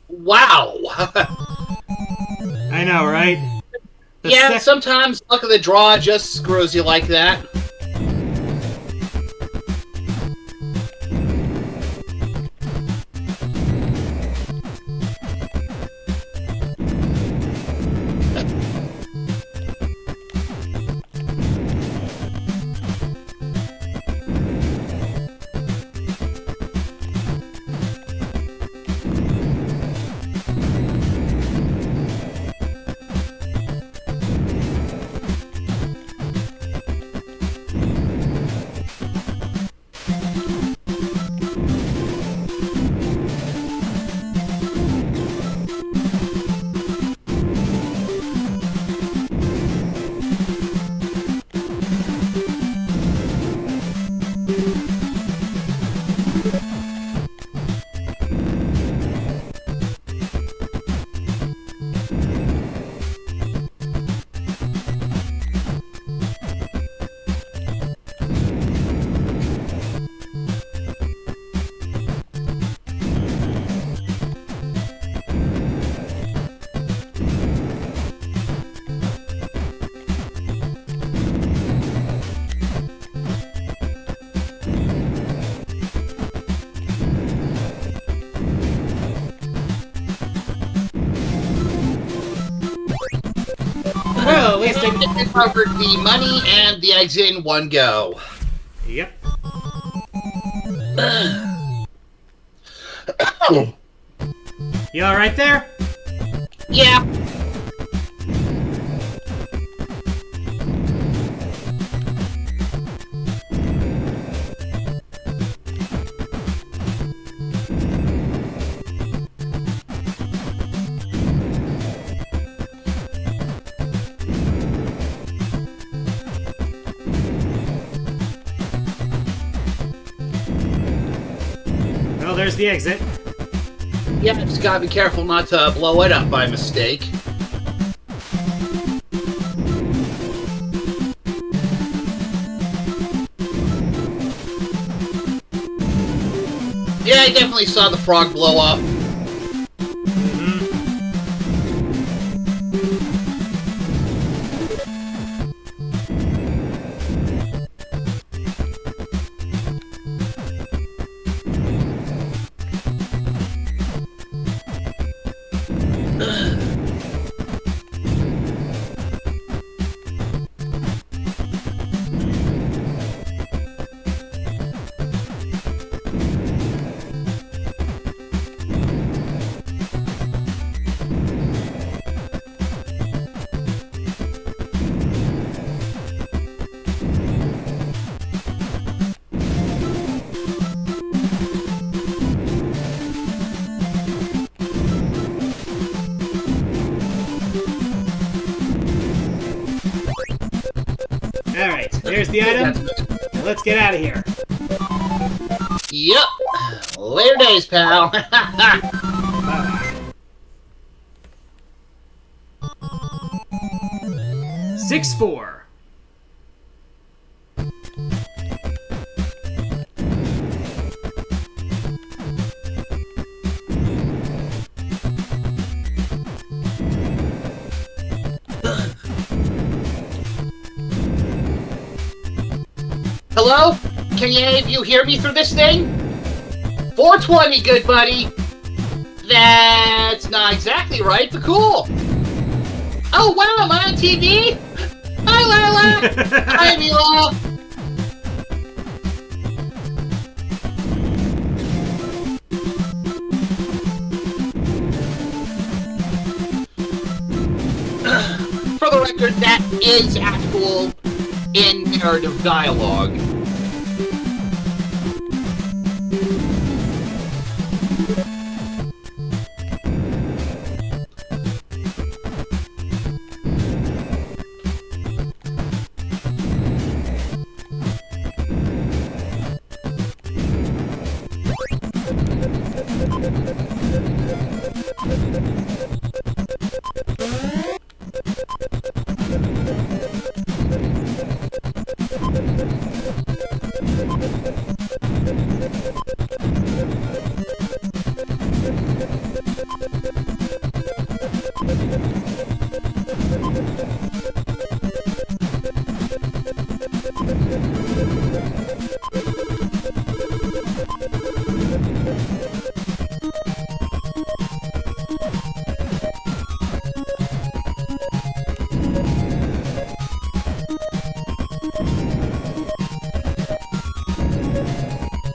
Wow. I know, right? Yeah, sometimes luck of the draw just screws you like that. Well, at least They covered the money and the exit in one go. Yep. You alright there? Yeah. Well, there's the exit. Yeah, just gotta be careful not to blow it up by mistake. Yeah, I definitely saw the frog blow up. Alright, there's the item. Now let's get out of here. Yep. Later days, pal. Bye-bye. 6-4. Hello? Can any of you hear me through this thing? 420, good buddy. That's not exactly right, but cool. Oh, wow, am I on TV? Hi, Lila. Hi, Mila. For the record, that is actual in-narrative dialogue.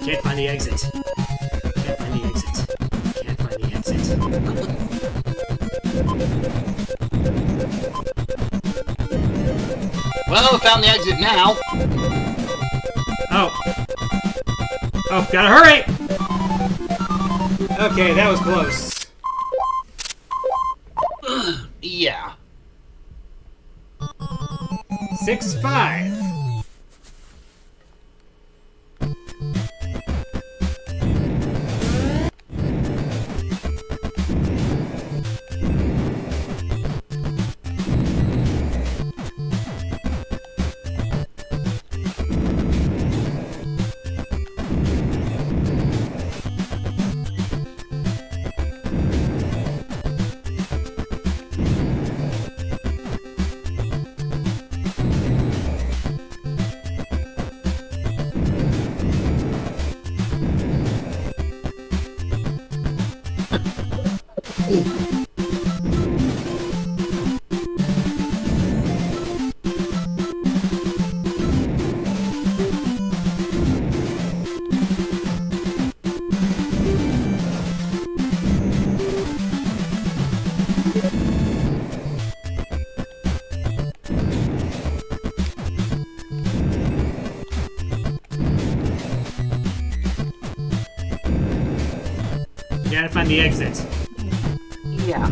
Can't find the exit. Can't find the exit. Can't find the exit. Well, I found the exit now. Oh. Oh, gotta hurry! Okay, that was close. Yeah. 6-5. You gotta find the exit. Yeah.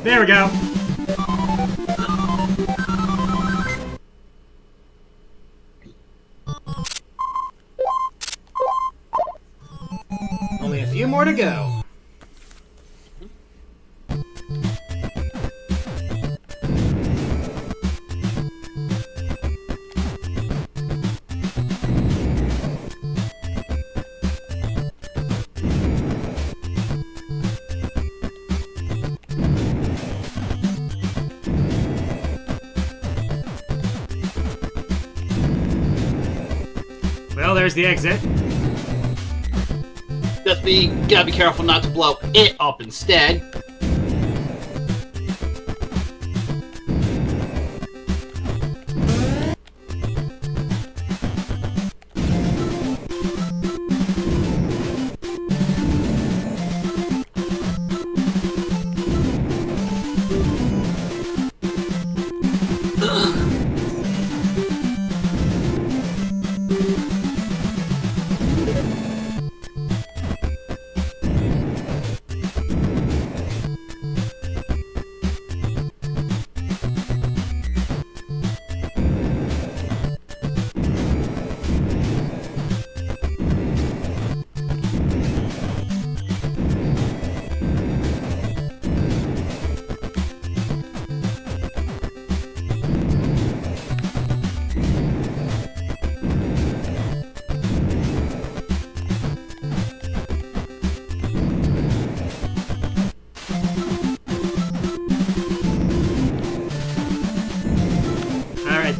There we go. Only a few more to go. Well, there's the exit. Just gotta be careful not to blow it up instead.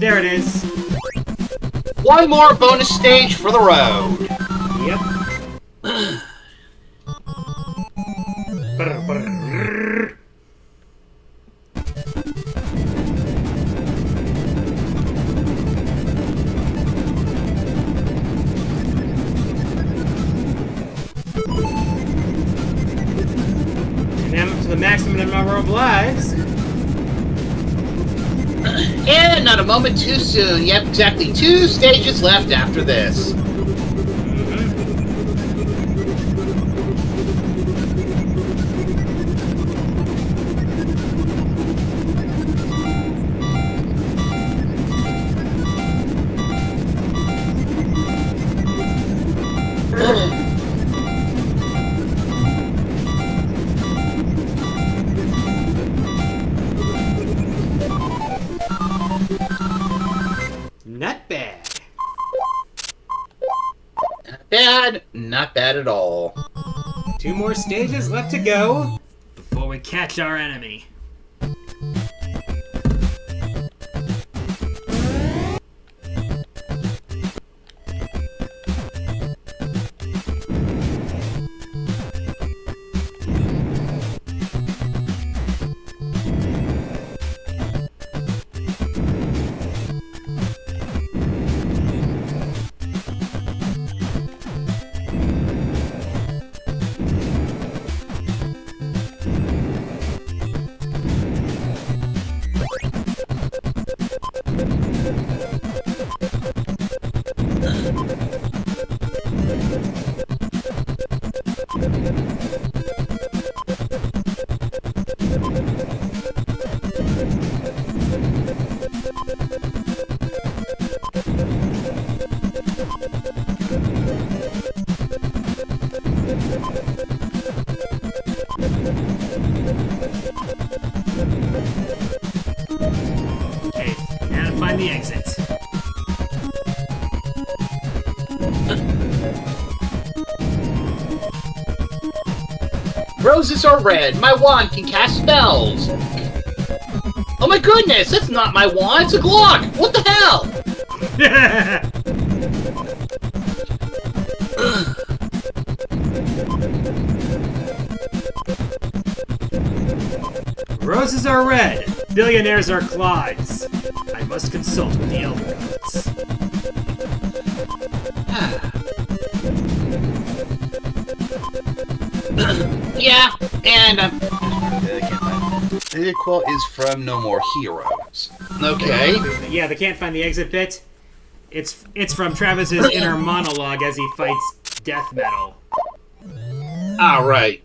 there it is. One more bonus stage for the road. Yep. Brr, brr. And then up to the maximum number of lives. And not a moment too soon. Yep, exactly 2 stages left after this. Not bad. Not bad. Not bad at all. 2 more stages left to go before we catch our enemy. Okay, now to find the exit. Roses are red. My wand can cast spells. Oh my goodness, that's not my wand. It's a Glock. What the hell? Roses are red. Billionaires are clods. I must consult with the elder gods. Yeah, and the quote is from No More Heroes. Okay. Yeah, they can't find the exit bit. It's from Travis's inner monologue as he fights death metal. All right.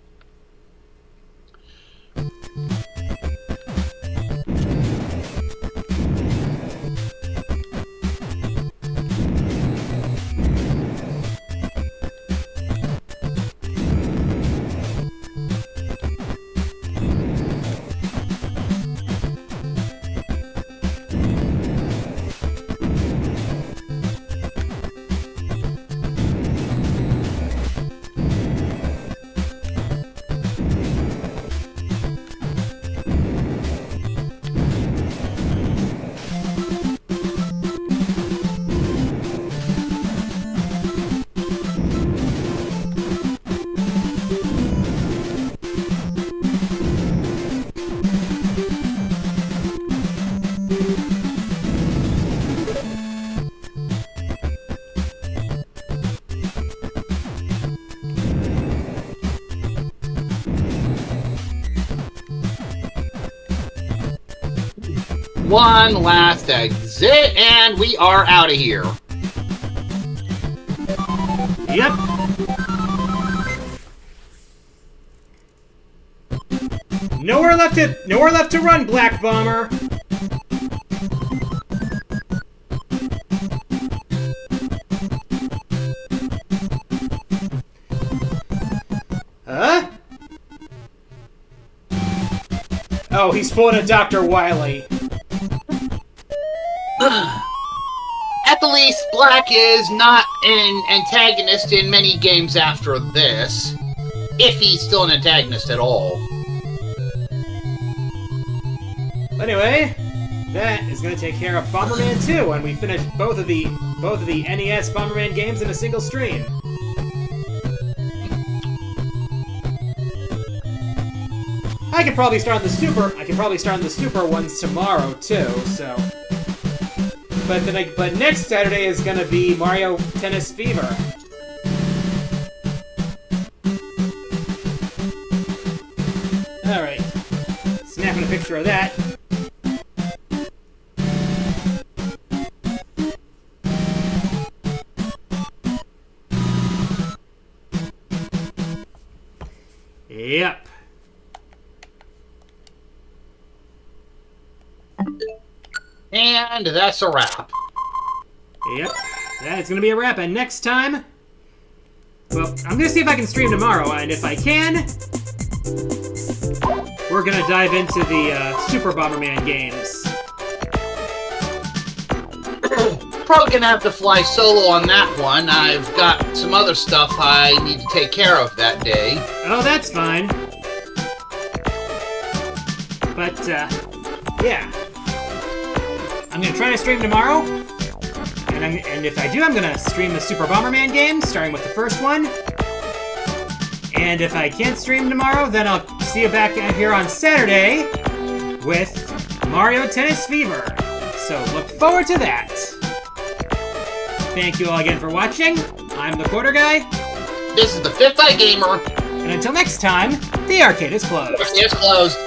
One last exit, and we are out of here. Yep. Nowhere left to run, Black Bomber. Huh? Oh, he's pulling a Dr. Wily. At the least, Black is not an antagonist in many games after this. If he's still an antagonist at all. Anyway, that is going to take care of Bomberman 2 when we finish both of the NES Bomberman games in a single stream. I could probably start on the Super ones tomorrow too. So, but next Saturday is going to be Mario Tennis Fever. All right, snapping a picture of that. Yep. And that's a wrap. Yep. That is going to be a wrap. And next time, well, I'm going to see if I can stream tomorrow. And if I can, we're going to dive into the Super Bomberman games. Probably going to have to fly solo on that one. I've got some other stuff I need to take care of that day. Oh, that's fine. But, yeah. I'm going to try to stream tomorrow. And if I do, I'm going to stream the Super Bomberman games, starting with the first one. And if I can't stream tomorrow, then I'll see you back here on Saturday with Mario Tennis Fever. So look forward to that. Thank you all again for watching. I'm the Quarter Guy. This is the Fifth Eye Gamer. And until next time, the arcade is closed. It's closed.